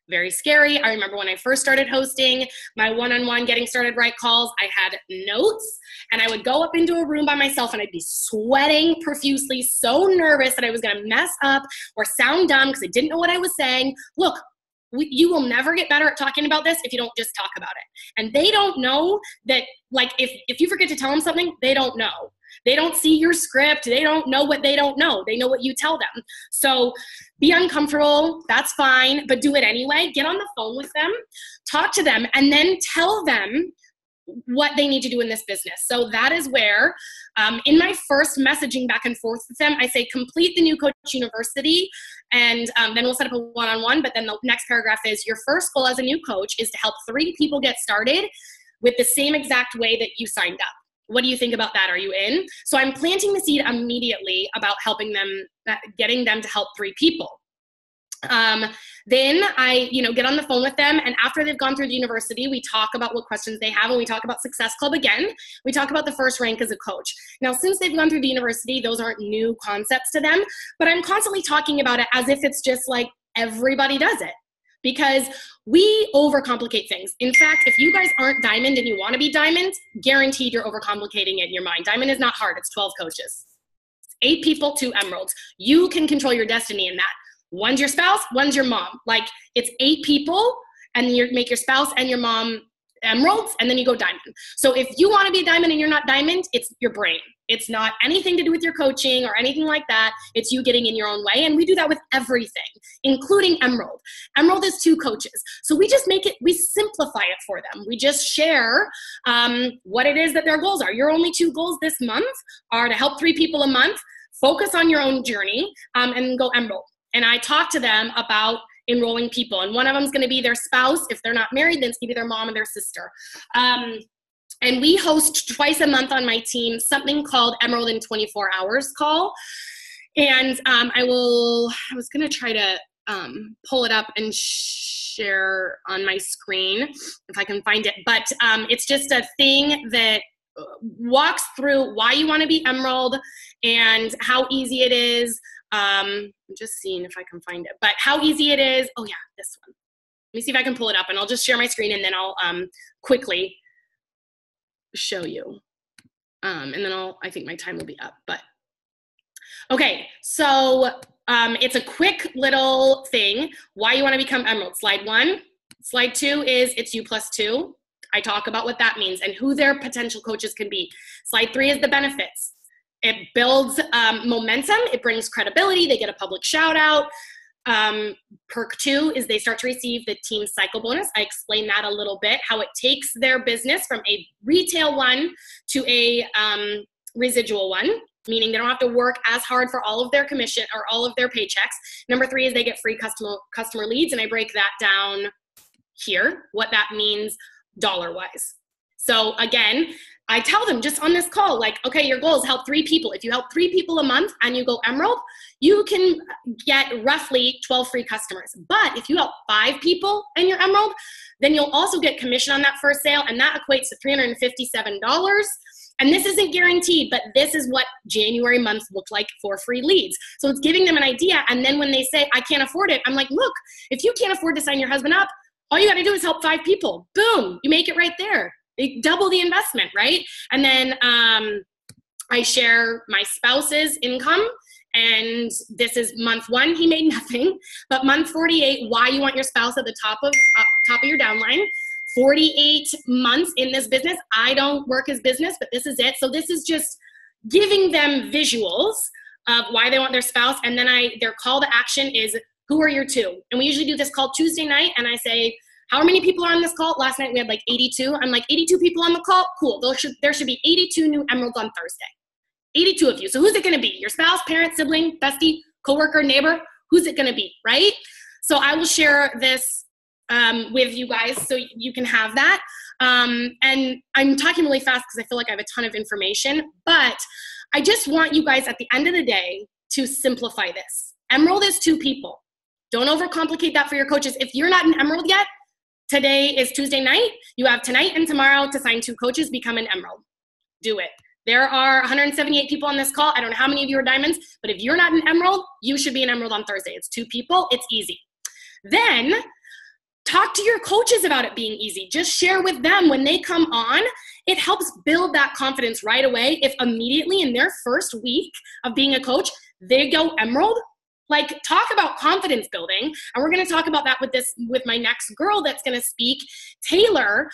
Speaker 7: Very scary. I remember when I first started hosting my one-on-one getting started right calls, I had notes and I would go up into a room by myself and I'd be sweating profusely, so nervous that I was going to mess up or sound dumb because I didn't know what I was saying. Look, you will never get better at talking about this if you don't just talk about it. And they don't know that, like, if you forget to tell them something, they don't know. They don't see your script. They don't know what they don't know. They know what you tell them. So be uncomfortable. That's fine, but do it anyway. Get on the phone with them, talk to them, and then tell them what they need to do in this business. So that is where, in my first messaging back and forth with them, I say, complete the new coach university, and then we'll set up a one-on-one. But then the next paragraph is, your first goal as a new coach is to help 3 people get started with the same exact way that you signed up. What do you think about that? Are you in? So I'm planting the seed immediately about helping them, getting them to help 3 people. Then I, get on the phone with them, and after they've gone through the university, we talk about what questions they have, and we talk about Success Club again. We talk about the first rank as a coach. Now, since they've gone through the university, those aren't new concepts to them, but I'm constantly talking about it as if it's just like everybody does it, because we overcomplicate things. In fact, if you guys aren't diamond and you want to be diamond, guaranteed you're overcomplicating it in your mind. Diamond is not hard. It's 12 coaches. It's 8 people, 2 emeralds. You can control your destiny in that. One's your spouse, one's your mom. Like, it's 8 people, and you make your spouse and your mom emeralds, and then you go diamond. So if you want to be diamond and you're not diamond, it's your brain. It's not anything to do with your coaching or anything like that. It's you getting in your own way. And we do that with everything, including emerald. Emerald is 2 coaches. So we just we simplify it for them. We just share what it is that their goals are. Your only 2 goals this month are to help 3 people a month, focus on your own journey, and go emerald. And I talk to them about enrolling people. And one of them is going to be their spouse. If they're not married, then it's going to be their mom and their sister. And we host twice a month on my team something called Emerald in 24 Hours call. And I was going to try to pull it up and share on my screen if I can find it. But it's just a thing that walks through why you want to be Emerald and how easy it is. I'm just seeing if I can find it, but how easy it is. Oh yeah, this one. Let me see if I can pull it up, and I'll just share my screen, and then I'll quickly show you. And then I think my time will be up, but okay. So it's a quick little thing. Why you want to become Emerald. Slide 1. Slide 2 is it's U+2. I talk about what that means and who their potential coaches can be. Slide 3 is the benefits. It builds momentum. It brings credibility. They get a public shout out. Perk 2 is they start to receive the team cycle bonus. I explain that a little bit, how it takes their business from a retail one to a residual one, meaning they don't have to work as hard for all of their commission or all of their paychecks. Number 3 is they get free customer leads, and I break that down here, what that means dollar-wise. So again, I tell them just on this call, like, okay, your goal is help 3 people. If you help 3 people a month and you go Emerald, you can get roughly 12 free customers. But if you help 5 people and you're Emerald, then you'll also get commission on that first sale, and that equates to $357. And this isn't guaranteed, but this is what January months looked like for free leads. So it's giving them an idea. And then when they say, I can't afford it, I'm like, look, if you can't afford to sign your husband up, all you got to do is help 5 people. Boom, you make it right there. They double the investment, right? And then I share my spouse's income And this is month 1, he made nothing. But month 48, why you want your spouse at the top of your downline. 48 months in this business. I don't work his business, but this is it. So this is just giving them visuals of why they want their spouse. And then their call to action is, who are your 2? And we usually do this call Tuesday night. And I say, how many people are on this call? Last night we had like 82. I'm like, 82 people on the call? Cool. There should be 82 new emeralds on Thursday. 82 of you. So who's it going to be? Your spouse, parent, sibling, bestie, coworker, neighbor? Who's it going to be, right? So I will share this with you guys so you can have that. And I'm talking really fast because I feel like I have a ton of information, but I just want you guys at the end of the day to simplify this. Emerald is 2 people. Don't overcomplicate that for your coaches. If you're not an emerald yet, today is Tuesday night. You have tonight and tomorrow to sign 2 coaches, become an emerald. Do it. There are 178 people on this call. I don't know how many of you are diamonds, but if you're not an emerald, you should be an emerald on Thursday. It's 2 people. It's easy. Then talk to your coaches about it being easy. Just share with them when they come on. It helps build that confidence right away. If immediately in their first week of being a coach, they go emerald, like, talk about confidence building. And we're going to talk about that with my next girl that's going to speak, Taylor.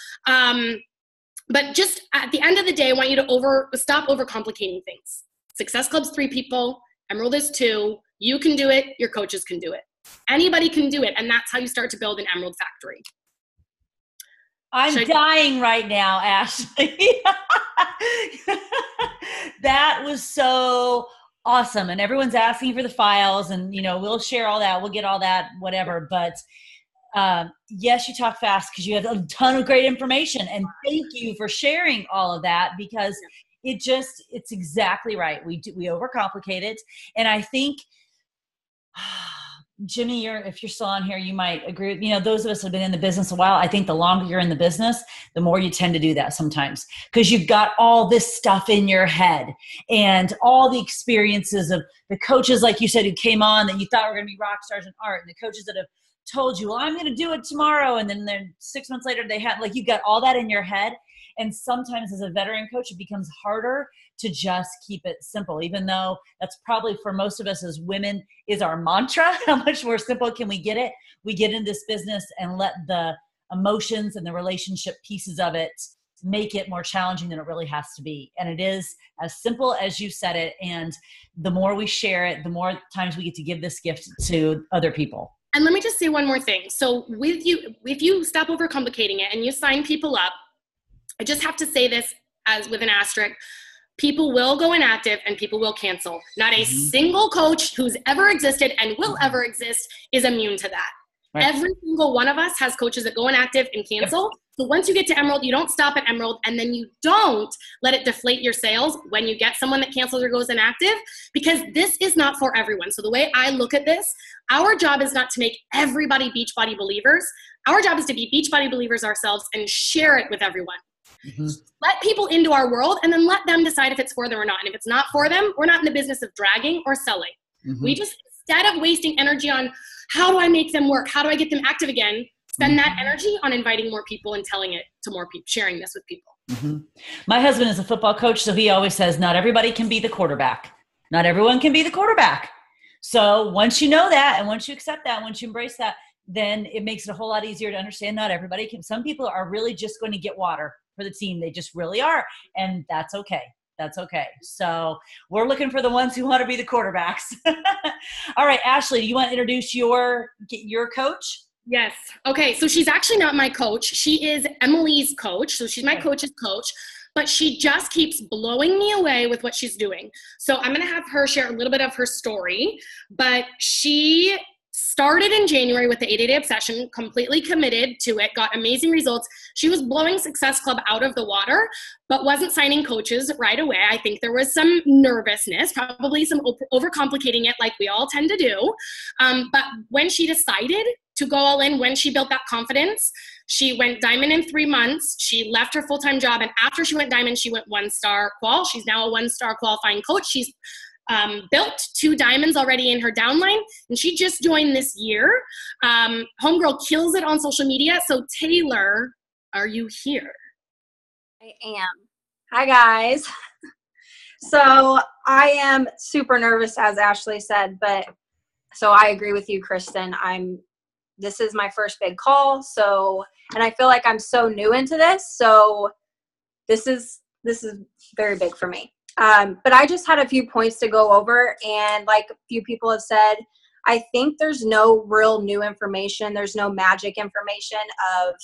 Speaker 7: But just at the end of the day, I want you to stop overcomplicating things. Success Club's 3 people. Emerald is 2. You can do it. Your coaches can do it. Anybody can do it. And that's how you start to build an emerald factory.
Speaker 1: I'm dying right now, Ashlie. That was so awesome. And everyone's asking for the files, and, we'll share all that. We'll get all that, whatever. But yes, you talk fast because you have a ton of great information, and thank you for sharing all of that, because it's exactly right. We overcomplicate it. And I think, Jimmy, if you're still on here, you might agree with, those of us who have been in the business a while, I think the longer you're in the business, the more you tend to do that sometimes, because you've got all this stuff in your head and all the experiences of the coaches, like you said, who came on that you thought were going to be rock stars in art, and the coaches that have told you, well, I'm going to do it tomorrow. And then 6 months later, you got all that in your head. And sometimes as a veteran coach, it becomes harder to just keep it simple, even though that's probably for most of us as women is our mantra. How much more simple can we get it? We get in this business and let the emotions and the relationship pieces of it make it more challenging than it really has to be. And it is as simple as you said it. And the more we share it, the more times we get to give this gift to other people.
Speaker 7: And let me just say one more thing. So if you stop overcomplicating it and you sign people up, I just have to say this as with an asterisk, people will go inactive and people will cancel. Not a single coach who's ever existed and will ever exist is immune to that. Right. Every single one of us has coaches that go inactive and cancel. Yep. So once you get to Emerald, you don't stop at Emerald, and then you don't let it deflate your sales when you get someone that cancels or goes inactive, because this is not for everyone. So the way I look at this, our job is not to make everybody Beachbody believers. Our job is to be Beachbody believers ourselves and share it with everyone. Mm-hmm. Let people into our world and then let them decide if it's for them or not. And if it's not for them, we're not in the business of dragging or selling. Mm-hmm. We just, instead of wasting energy on how do I make them work? How do I get them active again? Spend that energy on inviting more people and telling it to more people, sharing this with people.
Speaker 1: Mm-hmm. My husband is a football coach, so he always says, not everybody can be the quarterback. Not everyone can be the quarterback. So once you know that, and once you accept that, once you embrace that, then it makes it a whole lot easier to understand not everybody can. Some people are really just going to get water for the team. They just really are. And that's okay. That's okay. So we're looking for the ones who want to be the quarterbacks. All right, Ashlie, do you want to introduce your coach?
Speaker 7: Yes. Okay. So she's actually not my coach. She is Emily's coach. So she's my coach's coach, but she just keeps blowing me away with what she's doing. So I'm going to have her share a little bit of her story, but she started in January with the 8-day obsession, completely committed to it, got amazing results. She was blowing Success Club out of the water, but wasn't signing coaches right away. I think there was some nervousness, probably some overcomplicating it like we all tend to do. But when she decided to go all in, when she built that confidence, she went diamond in 3 months. She left her full-time job. And after she went diamond, she went 1-star qual. She's now a 1-star qualifying coach. She's built 2 diamonds already in her downline, and she just joined this year. Homegirl kills it on social media. So Taylor, are you here?
Speaker 8: I am. Hi guys. So I am super nervous, as Ashlie said, but so I agree with you, Kristin. This is my first big call. So, and I feel like I'm so new into this. So this is very big for me. But I just had a few points to go over, and like a few people have said, I think there's no real new information. There's no magic information of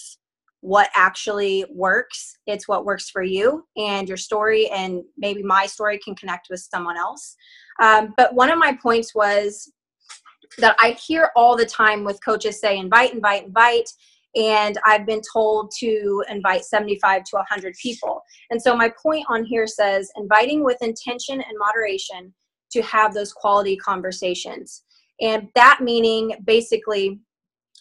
Speaker 8: what actually works. It's what works for you and your story, and maybe my story can connect with someone else. But one of my points was that I hear all the time with coaches say, invite, invite, invite. And I've been told to invite 75 to 100 people. And so my point on here says, inviting with intention and moderation to have those quality conversations. And that meaning, basically,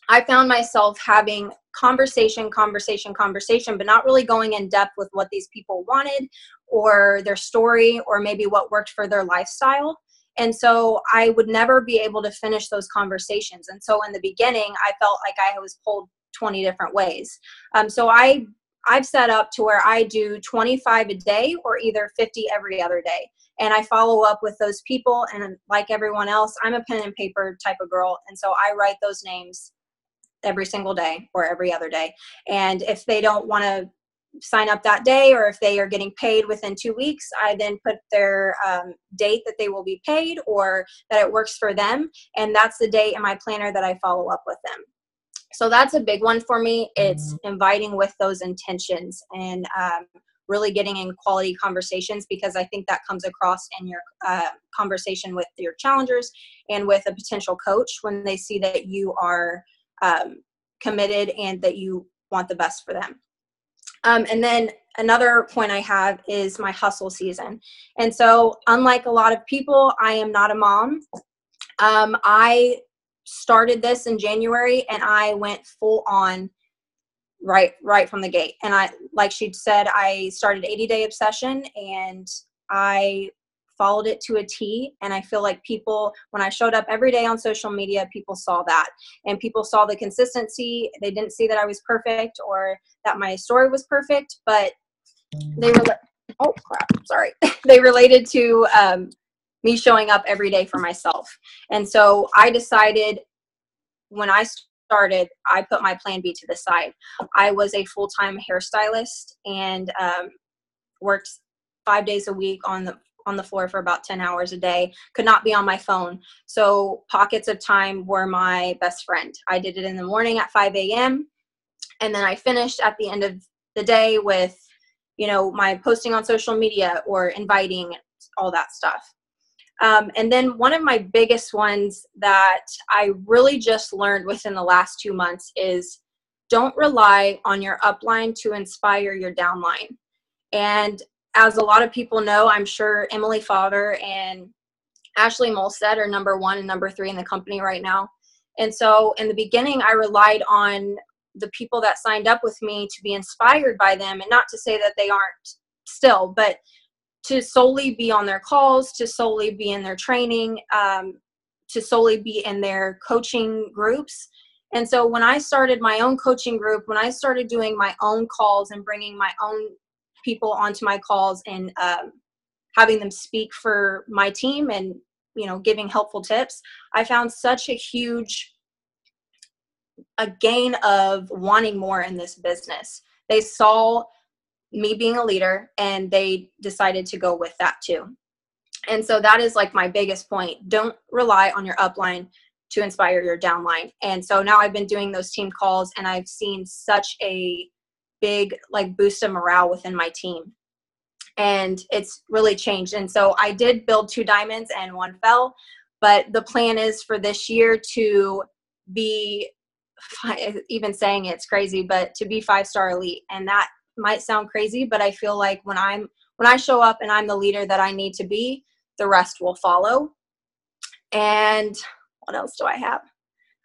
Speaker 8: I found myself having conversation, but not really going in depth with what these people wanted or their story or maybe what worked for their lifestyle. And so I would never be able to finish those conversations. And so in the beginning, I felt like I was pulled 20 different ways. So I've set up to where I do 25 a day or either 50 every other day. And I follow up with those people. And like everyone else, I'm a pen and paper type of girl. And so I write those names every single day or every other day. And if they don't want to sign up that day, or if they are getting paid within 2 weeks, I then put their date that they will be paid or that it works for them. And that's the date in my planner that I follow up with them. So that's a big one for me. It's inviting with those intentions and really getting in quality conversations, because I think that comes across in your conversation with your challengers and with a potential coach when they see that you are committed and that you want the best for them. And then another point I have is my hustle season. And so unlike a lot of people, I am not a mom. I started this in January and I went full on right from the gate. And I, like she said, I started 80-day obsession and I followed it to a T. And I feel like people, when I showed up every day on social media, people saw that, and people saw the consistency. They didn't see that I was perfect or that my story was perfect, but they were, oh crap, sorry. They related to me showing up every day for myself. And so I decided when I started, I put my plan B to the side. I was a full-time hairstylist and worked 5 days a week on the floor for about 10 hours a day, could not be on my phone. So pockets of time were my best friend. I did it in the morning at 5 a.m. And then I finished at the end of the day with, my posting on social media or inviting, all that stuff. And then one of my biggest ones that I really just learned within the last 2 months is don't rely on your upline to inspire your downline. And as a lot of people know, I'm sure Emily Father and Ashlie Molstad are number 1 and number 3 in the company right now. And so in the beginning, I relied on the people that signed up with me to be inspired by them, and not to say that they aren't still, but to solely be on their calls, to solely be in their training, to solely be in their coaching groups. And so when I started my own coaching group, when I started doing my own calls and bringing my own people onto my calls and having them speak for my team and, giving helpful tips, I found such a huge gain of wanting more in this business. They saw me being a leader and they decided to go with that too. And so that is like my biggest point. Don't rely on your upline to inspire your downline. And so now I've been doing those team calls and I've seen such a big boost of morale within my team. And it's really changed. And so I did build 2 diamonds and 1 fell, but the plan is for this year to be, even saying it's crazy, but to be 5-star elite. And that might sound crazy, but I feel like when I show up and I'm the leader that I need to be, the rest will follow. And what else do I have?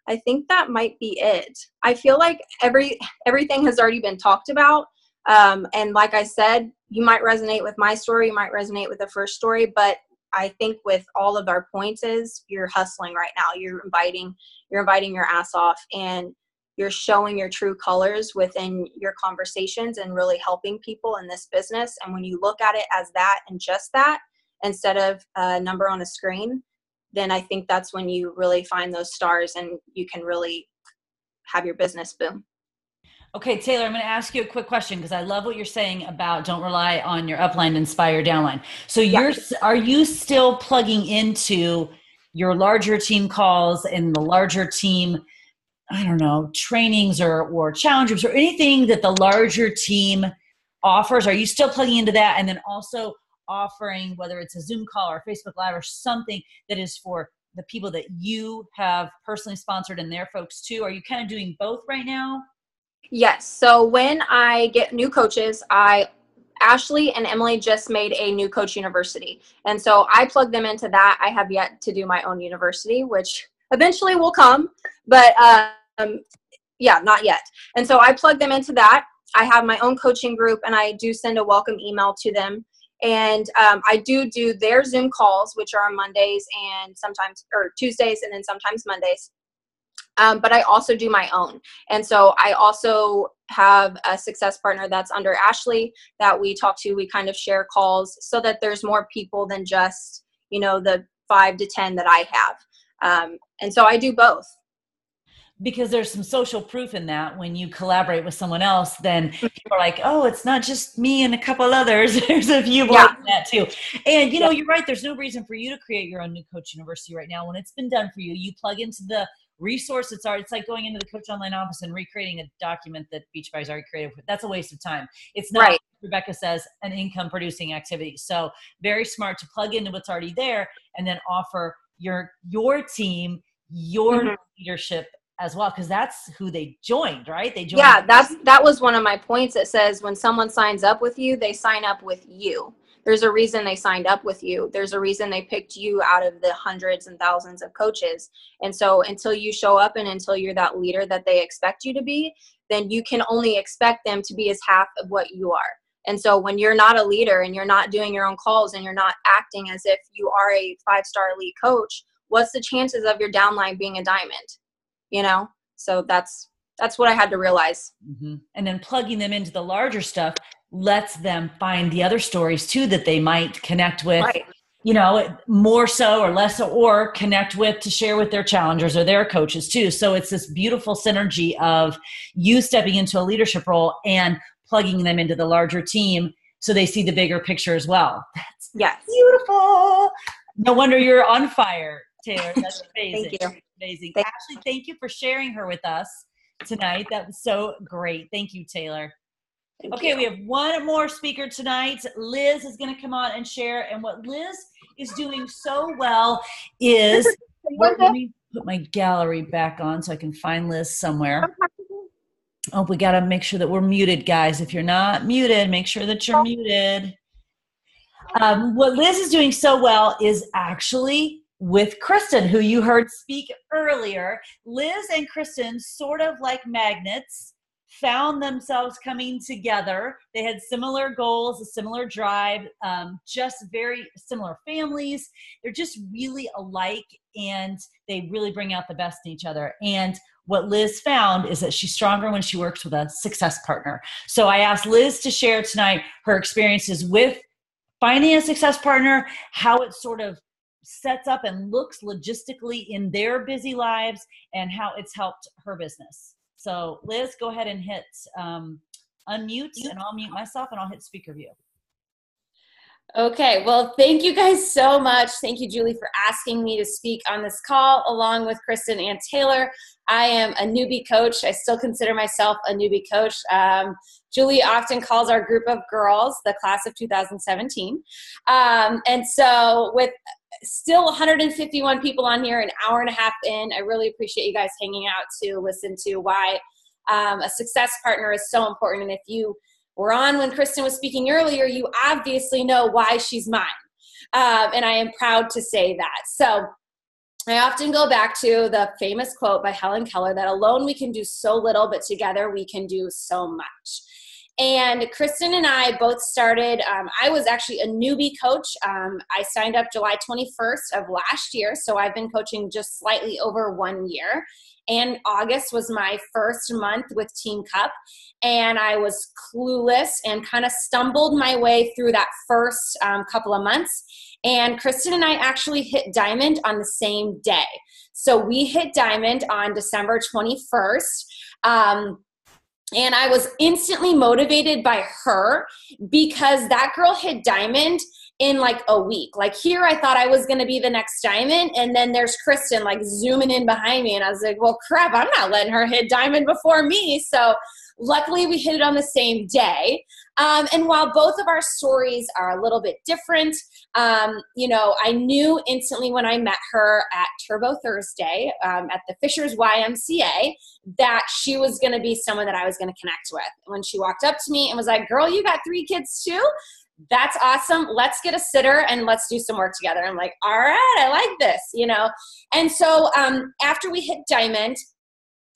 Speaker 8: I think that might be it. I feel like everything has already been talked about. And like I said, you might resonate with my story, you might resonate with the first story, but I think with all of our points is you're hustling right now. You're inviting your ass off, and you're showing your true colors within your conversations and really helping people in this business. And when you look at it as that and just that, instead of a number on a screen, then I think that's when you really find those stars and you can really have your business boom.
Speaker 1: Okay, Taylor, I'm going to ask you a quick question because I love what you're saying about don't rely on your upline, inspire your downline. So are you still plugging into your larger team calls and the larger team, I don't know, trainings or challenges or anything that the larger team offers? Are you still plugging into that? And then also offering, whether it's a Zoom call or Facebook Live or something that is for the people that you have personally sponsored and their folks too? Are you kind of doing both right now?
Speaker 8: Yes. So when I get new coaches, Ashlie and Emily just made a new coach university. And so I plug them into that. I have yet to do my own university, which eventually will come, but not yet. And so I plug them into that. I have my own coaching group and I do send a welcome email to them. And I do their Zoom calls, which are on Mondays and sometimes, or Tuesdays and then sometimes Mondays. But I also do my own. And so I also have a success partner that's under Ashlie that we talk to. We kind of share calls so that there's more people than just, the 5 to 10 that I have. And so I do both.
Speaker 1: Because there's some social proof in that when you collaborate with someone else, then people are like, oh, it's not just me and a couple others. There's a few more than that too. And you're right. There's no reason for you to create your own new coach university right now. When it's been done for you, you plug into the resource. It's like going into the Coach Online office and recreating a document that Beachbody's already created. That's a waste of time. It's not, right. Rebecca says, an income producing activity. So very smart to plug into what's already there and then offer your team, your leadership as well, because that's who they joined, right? They joined.
Speaker 8: Yeah, that was one of my points. It says when someone signs up with you, they sign up with you. There's a reason they signed up with you. There's a reason they picked you out of the hundreds and thousands of coaches. And so until you show up and until you're that leader that they expect you to be, then you can only expect them to be as half of what you are. And so when you're not a leader and you're not doing your own calls and you're not acting as if you are a 5-star elite coach, what's the chances of your downline being a diamond? So that's what I had to realize.
Speaker 1: Mm-hmm. And then plugging them into the larger stuff lets them find the other stories too that they might connect with, right. More so or less, or connect with to share with their challengers or their coaches too. So it's this beautiful synergy of you stepping into a leadership role and plugging them into the larger team so they see the bigger picture as well. That's beautiful. No wonder you're on fire, Taylor. That's amazing.
Speaker 8: Thank you.
Speaker 1: Amazing. Ashlie, thank you for sharing her with us tonight. That was so great. Thank you, Taylor. Okay, we have one more speaker tonight. Liz is going to come on and share. And what Liz is doing so well is, let me put my gallery back on so I can find Liz somewhere. Oh, we got to make sure that we're muted, guys. If you're not muted, make sure that you're muted. What Liz is doing so well is actually with Kristin, who you heard speak earlier. Liz and Kristin, sort of like magnets, found themselves coming together. They had similar goals, a similar drive, just very similar families. They're just really alike, and they really bring out the best in each other. And what Liz found is that she's stronger when she works with a success partner. So I asked Liz to share tonight her experiences with finding a success partner, how it sort of sets up and looks logistically in their busy lives, and how it's helped her business. So Liz, go ahead and hit unmute, and I'll mute myself and I'll hit speaker view.
Speaker 9: Okay, well, thank you guys so much. Thank you, Julie, for asking me to speak on this call along with Kristin and Taylor. I am a newbie coach. I still consider myself a newbie coach. Julie often calls our group of girls the class of 2017. And so with still 151 people on here, an hour and a half in, I really appreciate you guys hanging out to listen to why a success partner is so important. And if you were on when Kristin was speaking earlier, you obviously know why she's mine. And I am proud to say that. So I often go back to the famous quote by Helen Keller that alone we can do so little, but together we can do so much. And Kristin and I both started, I was actually a newbie coach. I signed up July 21st of last year. So I've been coaching just slightly over 1 year. And August was my first month with Team Cup. And I was clueless and kind of stumbled my way through that first couple of months. And Kristin and I actually hit Diamond on the same day. So we hit Diamond on December 21st. And I was instantly motivated by her because that girl hit Diamond in like a week. Like here, I thought I was going to be the next Diamond. And then there's Kristin like zooming in behind me. And I was like, well, crap, I'm not letting her hit Diamond before me. So luckily we hit it on the same day. And while both of our stories are a little bit different, you know, I knew instantly when I met her at Turbo Thursday at the Fishers YMCA that she was going to be someone that I was going to connect with. When she walked up to me and was like, girl, you got 3 kids too? That's awesome. Let's get a sitter and let's do some work together. I'm like, all right, I like this, you know? And so after we hit Diamond,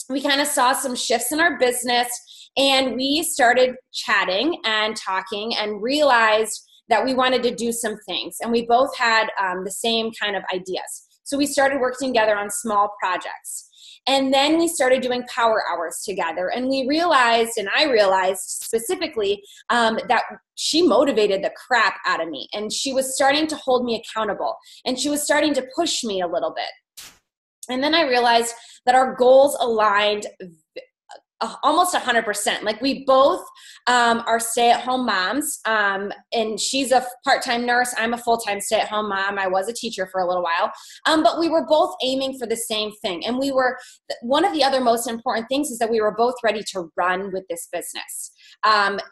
Speaker 9: we kind of saw some shifts in our business and we started chatting and talking and realized that we wanted to do some things. And we both had the same kind of ideas. So we started working together on small projects. And then we started doing power hours together. And we realized, and I realized specifically, that she motivated the crap out of me. And she was starting to hold me accountable. And she was starting to push me a little bit. And then I realized that our goals aligned almost 100%. Like we both are stay-at-home moms, and she's a part-time nurse. I'm a full-time stay-at-home mom. I was a teacher for a little while, but we were both aiming for the same thing. And we were, one of the other most important things is that we were both ready to run with this business.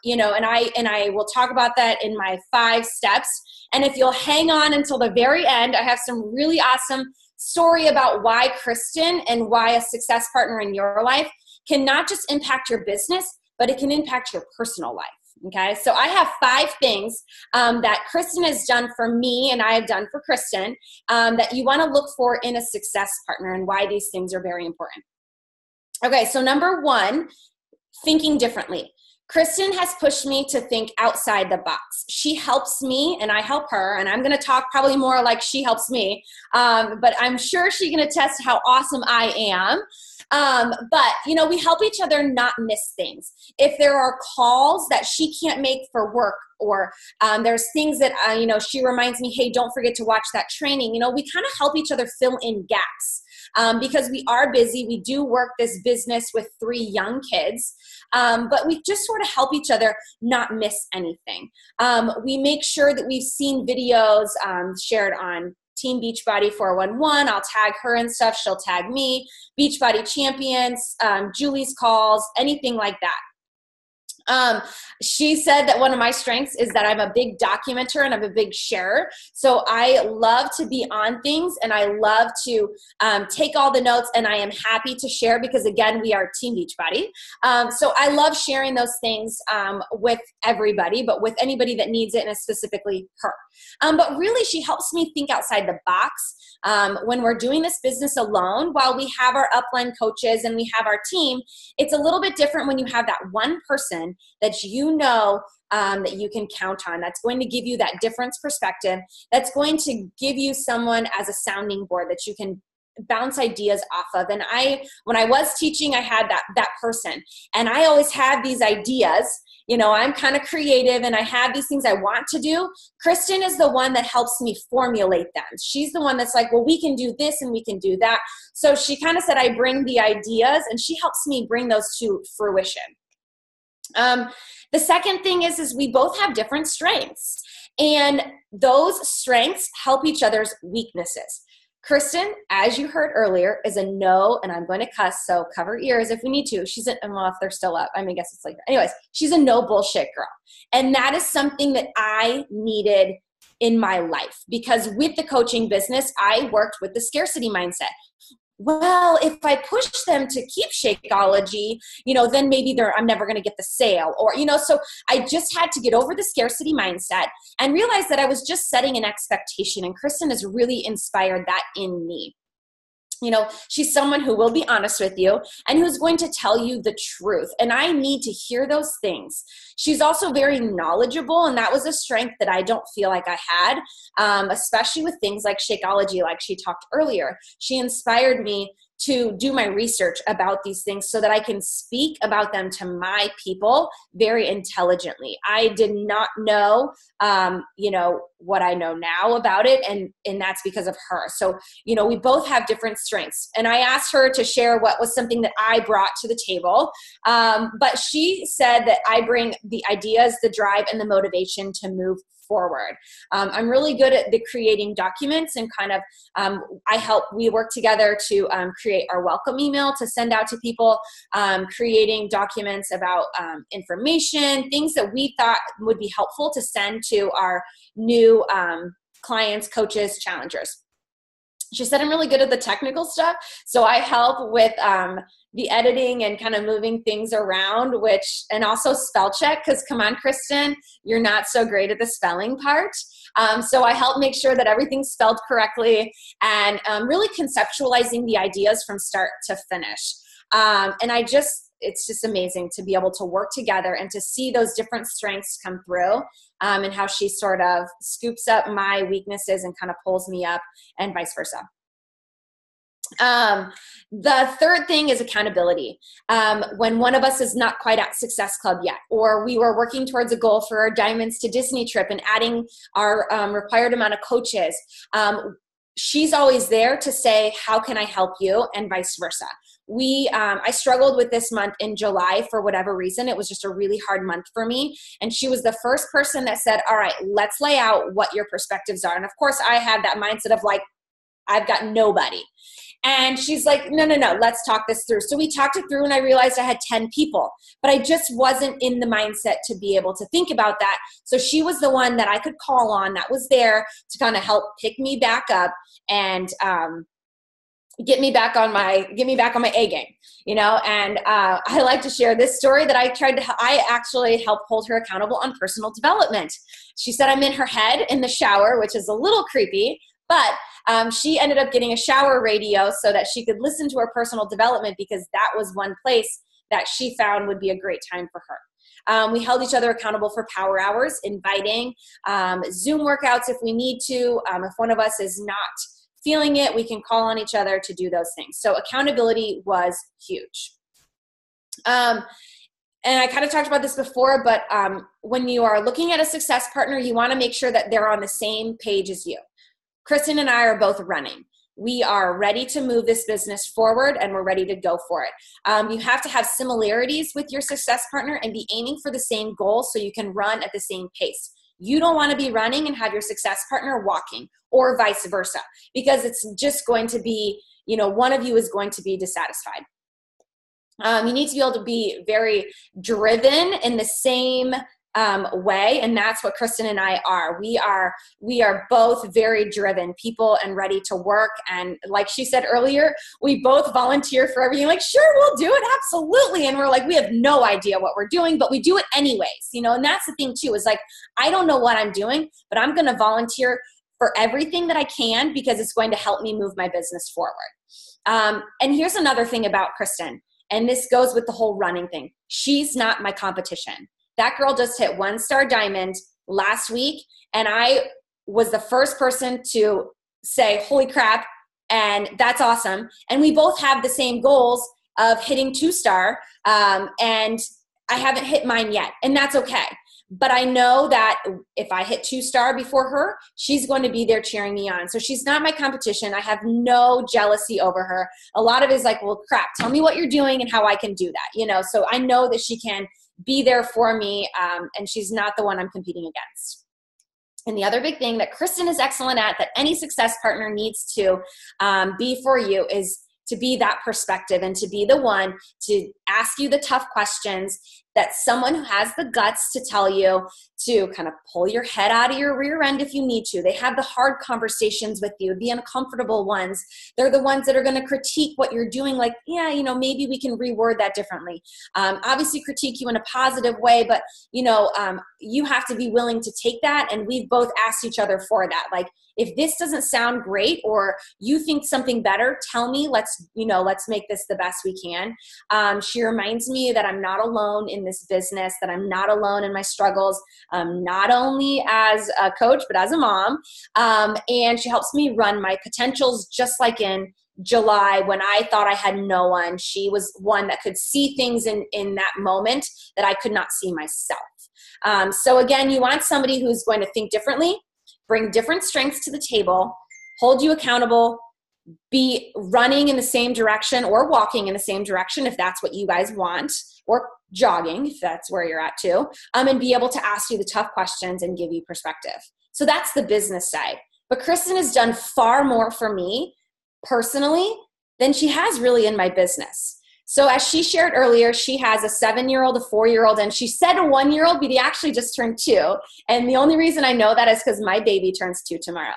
Speaker 9: You know, and I will talk about that in my 5 steps. And if you'll hang on until the very end, I have some really awesome story about why Kristin and why a success partner in your life can not just impact your business, but it can impact your personal life. Okay, so I have 5 things that Kristin has done for me and I have done for Kristin that you want to look for in a success partner and why these things are very important. Okay, so number 1, thinking differently. Kristin has pushed me to think outside the box. She helps me and I help her, and I'm going to talk probably more like she helps me, but I'm sure she can attest to how awesome I am. But, you know, we help each other not miss things. If there are calls that she can't make for work, or there's things that, you know, she reminds me, hey, don't forget to watch that training. You know, we kind of help each other fill in gaps because we are busy. We do work this business with 3 young kids, but we just sort of help each other not miss anything. We make sure that we've seen videos shared on Team Beachbody 411. I'll tag her and stuff. She'll tag me. Beachbody Champions, Julie's calls, anything like that. She said that one of my strengths is that I'm a big documenter and I'm a big sharer. So I love to be on things and I love to take all the notes, and I am happy to share because, again, we are Team Beachbody. So I love sharing those things with everybody, but with anybody that needs it, and specifically her. But really, she helps me think outside the box. When we're doing this business alone, while we have our upline coaches and we have our team, it's a little bit different when you have that one person that you know that you can count on, that's going to give you that difference perspective, that's going to give you someone as a sounding board that you can bounce ideas off of. And when I was teaching, I had that person, and I always have these ideas. You know, I'm kind of creative and I have these things I want to do. Kristin is the one that helps me formulate them. She's the one that's like, well, we can do this and we can do that. So she kind of said, I bring the ideas, and she helps me bring those to fruition. The second thing is we both have different strengths, and those strengths help each other's weaknesses. Kristin, as you heard earlier, is a no, and I'm going to cuss, so cover ears if we need to. She's well, if they're still up. I mean, I guess it's like, anyways, she's a no bullshit girl. And that is something that I needed in my life, because with the coaching business, I worked with the scarcity mindset. Well, if I push them to keep Shakeology, you know, then maybe I'm never going to get the sale, or, you know, so I just had to get over the scarcity mindset and realize that I was just setting an expectation, and Kristin has really inspired that in me. She's someone who will be honest with you and who's going to tell you the truth. And I need to hear those things. She's also very knowledgeable, and that was a strength that I don't feel like I had, especially with things like Shakeology, like she talked earlier. She inspired me to do my research about these things so that I can speak about them to my people very intelligently. I did not know, what I know now about it, and that's because of her. So, we both have different strengths. And I asked her to share what was something that I brought to the table. But she said that I bring the ideas, the drive, and the motivation to move forward. I'm really good at the creating documents and we work together to create our welcome email to send out to people, creating documents about information, things that we thought would be helpful to send to our new clients, coaches, challengers. She said I'm really good at the technical stuff, so I help with the editing and kind of moving things around, and also spell check, because come on, Kristin, you're not so great at the spelling part. So I help make sure that everything's spelled correctly and really conceptualizing the ideas from start to finish. And it's just amazing to be able to work together and to see those different strengths come through, and how she sort of scoops up my weaknesses and kind of pulls me up, and vice versa. The third thing is accountability. When one of us is not quite at Success Club yet, or we were working towards a goal for our Diamonds to Disney trip and adding our required amount of coaches, she's always there to say, how can I help you, and vice versa. I struggled with this month in July for whatever reason. It was just a really hard month for me. And she was the first person that said, all right, let's lay out what your perspectives are. And of course I had that mindset of like, I've got nobody. And she's like, no, let's talk this through. So we talked it through, and I realized I had 10 people, but I just wasn't in the mindset to be able to think about that. So she was the one that I could call on, that was there to kind of help pick me back up and get me back on my A game, and I like to share this story that I actually helped hold her accountable on personal development. She said I'm in her head in the shower, which is a little creepy, but she ended up getting a shower radio so that she could listen to her personal development, because that was one place that she found would be a great time for her. We held each other accountable for power hours, inviting Zoom workouts if we need to. If one of us is not feeling it, we can call on each other to do those things. So accountability was huge. And I kind of talked about this before, but when you are looking at a success partner, you want to make sure that they're on the same page as you. Kristin and I are both running. We are ready to move this business forward, and we're ready to go for it. You have to have similarities with your success partner and be aiming for the same goal so you can run at the same pace. You don't want to be running and have your success partner walking, or vice versa, because it's just going to be, one of you is going to be dissatisfied. You need to be able to be very driven in the same way, and that's what Kristin and I are. We are both very driven people and ready to work. And like she said earlier, we both volunteer for everything. Like, sure, we'll do it, absolutely. And we're like, we have no idea what we're doing, but we do it anyways. And that's the thing too. Is like, I don't know what I'm doing, but I'm going to volunteer for everything that I can, because it's going to help me move my business forward. And here's another thing about Kristin, and this goes with the whole running thing. She's not my competition. That girl just hit 1-star diamond last week, and I was the first person to say, holy crap, and that's awesome. And we both have the same goals of hitting 2-star, and I haven't hit mine yet, and that's okay. But I know that if I hit 2-star before her, she's going to be there cheering me on. So she's not my competition. I have no jealousy over her. A lot of it is like, well, crap, tell me what you're doing and how I can do that. So I know that she can be there for me, and she's not the one I'm competing against. And the other big thing that Kristin is excellent at, that any success partner needs to be for you, is to be that perspective and to be the one to ask you the tough questions, that someone who has the guts to tell you to kind of pull your head out of your rear end if you need to. They have the hard conversations with you, the uncomfortable ones. They're the ones that are going to critique what you're doing, like, yeah, maybe we can reword that differently. Obviously critique you in a positive way, but you have to be willing to take that. And we've both asked each other for that. Like, if this doesn't sound great or you think something better, tell me. Let's make this the best we can. She reminds me that I'm not alone in this business, that I'm not alone in my struggles, not only as a coach, but as a mom. And she helps me run my potentials, just like in July when I thought I had no one. She was one that could see things in that moment that I could not see myself. So again, you want somebody who's going to think differently, bring different strengths to the table, hold you accountable, be running in the same direction or walking in the same direction if that's what you guys want, or jogging if that's where you're at too, and be able to ask you the tough questions and give you perspective. So that's the business side. But Kristin has done far more for me personally than she has really in my business. So as she shared earlier, she has a 7-year-old, a 4-year-old, and she said a 1-year-old, but he actually just turned 2. And the only reason I know that is because my baby turns 2 tomorrow.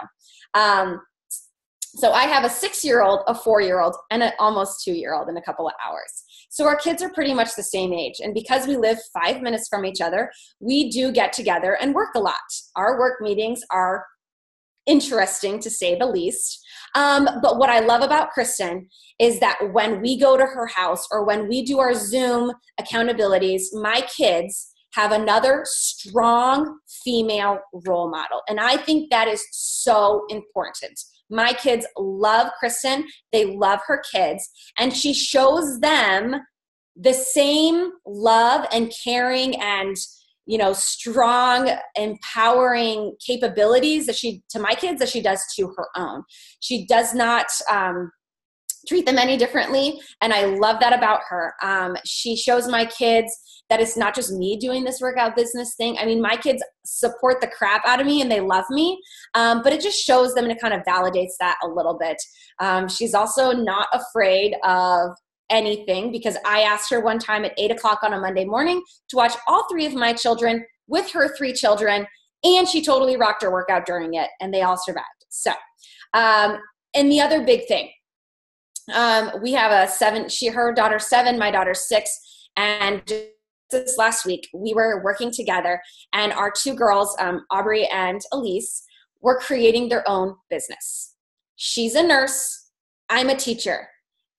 Speaker 9: So I have a 6-year-old, a 4-year-old, and an almost 2-year-old in a couple of hours. So our kids are pretty much the same age. And because we live 5 minutes from each other, we do get together and work a lot. Our work meetings are interesting, to say the least. But what I love about Kristin is that when we go to her house or when we do our Zoom accountabilities, my kids have another strong female role model. And I think that is so important. My kids love Kristin. They love her kids. And she shows them the same love and caring and strong, empowering capabilities to my kids that she does to her own. She does not treat them any differently. And I love that about her. She shows my kids that it's not just me doing this workout business thing. I mean, my kids support the crap out of me and they love me, but it just shows them and it kind of validates that a little bit. She's also not afraid of anything, because I asked her one time at 8:00 on a Monday morning to watch all 3 of my children with her 3 children, and she totally rocked her workout during it, and they all survived. So, and the other big thing, we have her daughter's 7, my daughter's 6, and this last week we were working together, and our 2 girls, Aubrey and Elise, were creating their own business. She's a nurse, I'm a teacher.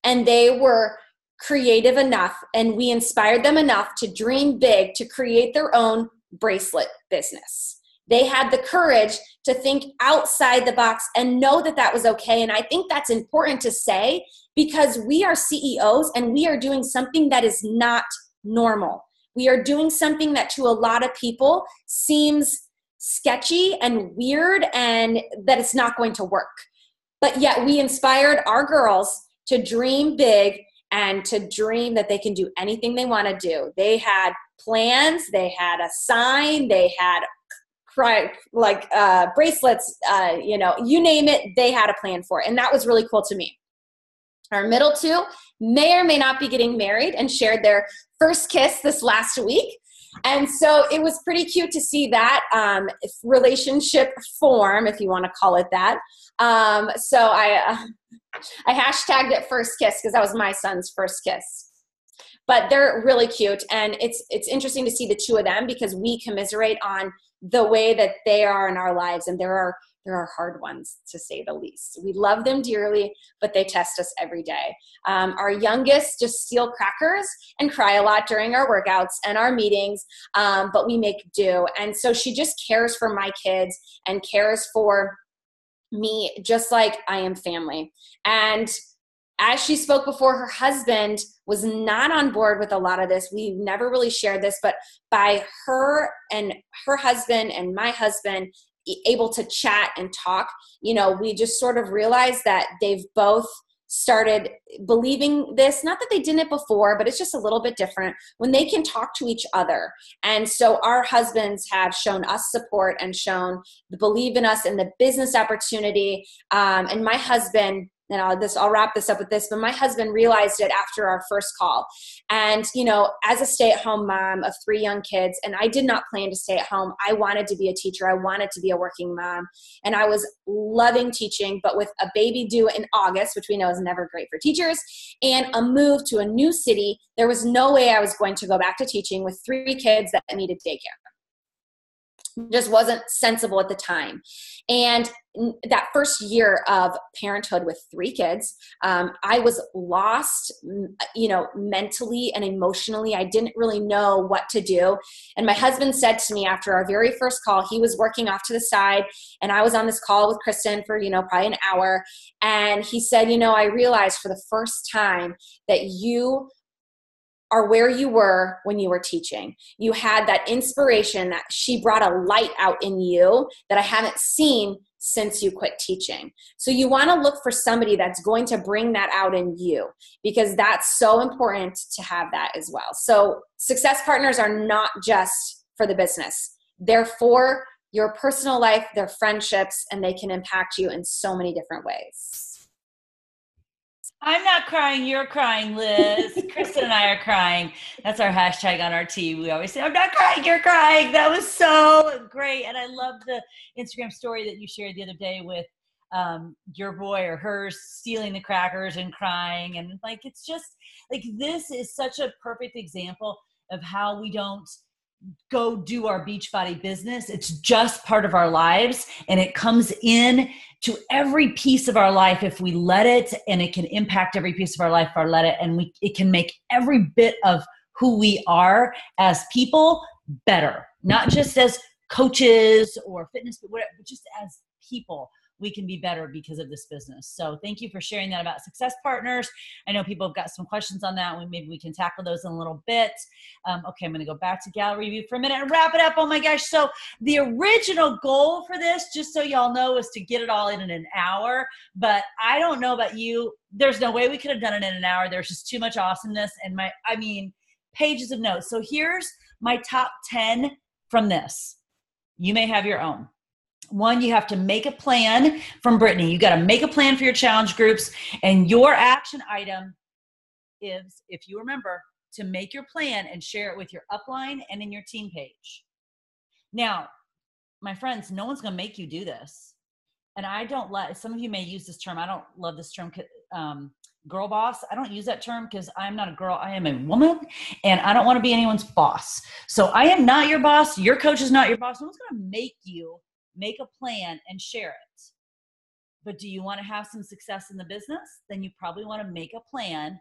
Speaker 9: And they were creative enough, and we inspired them enough to dream big, to create their own bracelet business. They had the courage to think outside the box and know that that was okay. And I think that's important to say, because we are CEOs and we are doing something that is not normal. We are doing something that to a lot of people seems sketchy and weird and that it's not going to work. But yet we inspired our girls to dream big and to dream that they can do anything they want to do. They had plans, they had a sign, they had bracelets, you name it, they had a plan for it. And that was really cool to me. Our middle 2 may or may not be getting married and shared their first kiss this last week. And so it was pretty cute to see that relationship form, if you want to call it that. So I hashtagged it first kiss because that was my son's first kiss. But they're really cute, and it's interesting to see the 2 of them because we commiserate on the way that they are in our lives, and there are hard ones, to say the least. We love them dearly, but they test us every day. Our youngest just steal crackers and cry a lot during our workouts and our meetings, but we make do. And so she just cares for my kids and cares for me just like I am family. And as she spoke before, her husband was not on board with a lot of this. We never really shared this, but by her and her husband and my husband able to chat and talk, we just sort of realized that they've both started believing this. Not that they didn't before, but it's just a little bit different when they can talk to each other. And so our husbands have shown us support and shown the believe in us and the business opportunity. And my husband and I'll wrap this up with this, but my husband realized it after our first call. And, as a stay-at-home mom of 3 young kids, and I did not plan to stay at home. I wanted to be a teacher. I wanted to be a working mom. And I was loving teaching, but with a baby due in August, which we know is never great for teachers, and a move to a new city, there was no way I was going to go back to teaching with 3 kids that needed daycare. Just wasn't sensible at the time. And that first year of parenthood with 3 kids, I was lost, mentally and emotionally. I didn't really know what to do. And my husband said to me after our very first call, he was working off to the side, and I was on this call with Kristin for, probably an hour. And he said, I realized for the first time that you are where you were when you were teaching. You had that inspiration, that she brought a light out in you that I haven't seen since you quit teaching. So you want to look for somebody that's going to bring that out in you, because that's so important to have that as well. So success partners are not just for the business. They're for your personal life, their friendships, and they can impact you in so many different ways.
Speaker 1: I'm not crying, you're crying, Liz. Kristin and I are crying. That's our hashtag on our team. We always say, I'm not crying, you're crying. That was so great. And I love the Instagram story that you shared the other day with your boy or hers stealing the crackers and crying. And it's just this is such a perfect example of how we don't go do our Beachbody business. It's just part of our lives, and it comes in to every piece of our life if we let it, and it can impact every piece of our life if we let it, and it can make every bit of who we are as people better, not just as coaches or fitness, but whatever, but just as people. We can be better because of this business. So thank you for sharing that about success partners. I know people have got some questions on that. Maybe we can tackle those in a little bit. Okay, I'm going to go back to gallery view for a minute and wrap it up. Oh my gosh. So the original goal for this, just so y'all know, was to get it all in an hour. But I don't know about you. There's no way we could have done it in an hour. There's just too much awesomeness and pages of notes. So here's my top 10 from this. You may have your own. 1, you have to make a plan from Brittany. You got to make a plan for your challenge groups, and your action item is, if you remember, to make your plan and share it with your upline and in your team page. Now, my friends, no one's going to make you do this. And some of you may use this term. I don't love this term, girl boss. I don't use that term because I'm not a girl. I am a woman, and I don't want to be anyone's boss. So I am not your boss. Your coach is not your boss. No one's going to make you make a plan and share it. But do you want to have some success in the business? Then you probably want to make a plan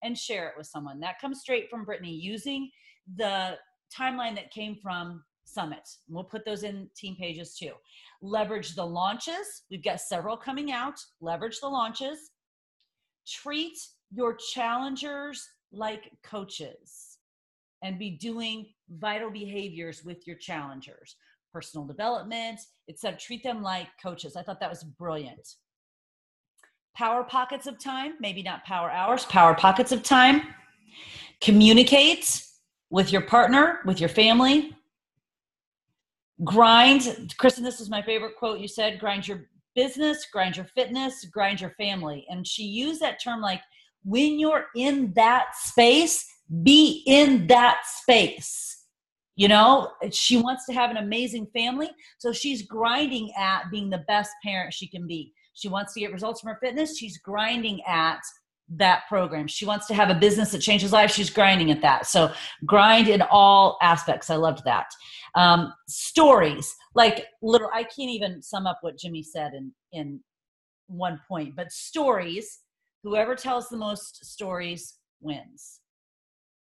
Speaker 1: and share it with someone. That comes straight from Brittany, using the timeline that came from Summit. We'll put those in team pages too. Leverage the launches. We've got several coming out. Leverage the launches. Treat your challengers like coaches, and be doing vital behaviors with your challengers. Personal development, etc. Treat them like coaches. I thought that was brilliant. Power pockets of time, maybe not power hours, power pockets of time. Communicate with your partner, with your family. Grind. Kristin, this is my favorite quote you said: grind your business, grind your fitness, grind your family. And she used that term when you're in that space, be in that space. She wants to have an amazing family, so she's grinding at being the best parent she can be. She wants to get results from her fitness. She's grinding at that program. She wants to have a business that changes lives. She's grinding at that. So grind in all aspects. I loved that. Stories, I can't even sum up what Jimmy said in one point, but stories, whoever tells the most stories wins.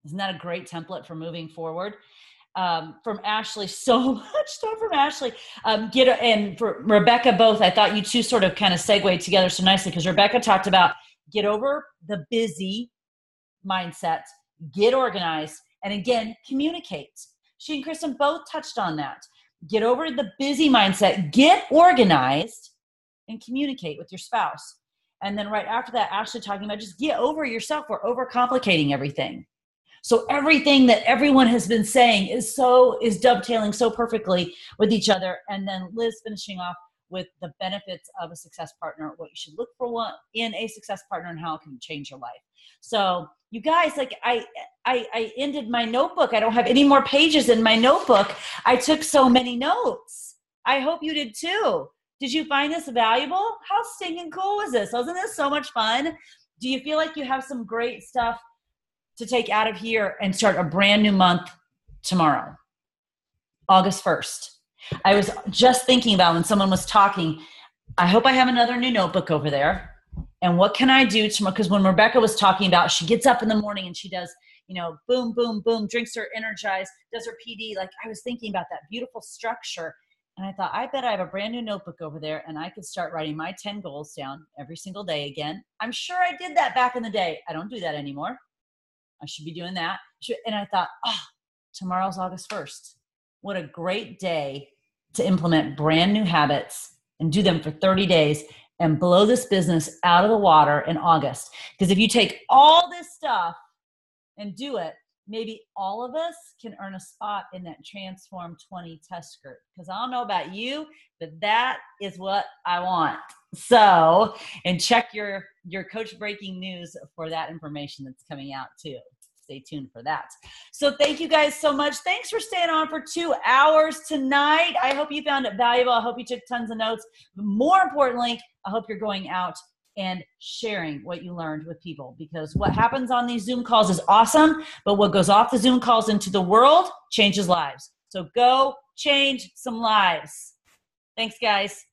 Speaker 1: Isn't that a great template for moving forward? From Ashlie, so much stuff from Ashlie. And for Rebecca both, I thought you two sort of kind of segued together so nicely, because Rebecca talked about get over the busy mindset, get organized, and again, communicate. She and Kristin both touched on that. Get over the busy mindset, get organized, and communicate with your spouse. And then right after that, Ashlie talking about just get over yourself. We're overcomplicating everything. So everything that everyone has been saying is dovetailing so perfectly with each other. And then Liz finishing off with the benefits of a success partner, what you should look for one in a success partner, and how it can change your life. So you guys, like I ended my notebook. I don't have any more pages in my notebook. I took so many notes. I hope you did too. Did you find this valuable? How stinking cool was this? Wasn't this so much fun? Do you feel like you have some great stuff to take out of here and start a brand new month tomorrow, August 1st? I was just thinking about when someone was talking, I hope I have another new notebook over there. And what can I do tomorrow? Because when Rebecca was talking about, she gets up in the morning and she does, boom, boom, boom, drinks her Energize, does her PD. Like, I was thinking about that beautiful structure. And I thought, I bet I have a brand new notebook over there and I could start writing my 10 goals down every single day again. I'm sure I did that back in the day. I don't do that anymore. I should be doing that. And I thought, tomorrow's August 1st. What a great day to implement brand new habits and do them for 30 days and blow this business out of the water in August. Because if you take all this stuff and do it, maybe all of us can earn a spot in that Transform 20 test group. Because I don't know about you, but that is what I want. So, and check your Coach Breaking News for that information that's coming out too. Stay tuned for that. So thank you guys so much. Thanks for staying on for 2 hours tonight. I hope you found it valuable. I hope you took tons of notes. But more importantly, I hope you're going out and sharing what you learned with people, because what happens on these Zoom calls is awesome, but what goes off the Zoom calls into the world changes lives. So go change some lives. Thanks, guys.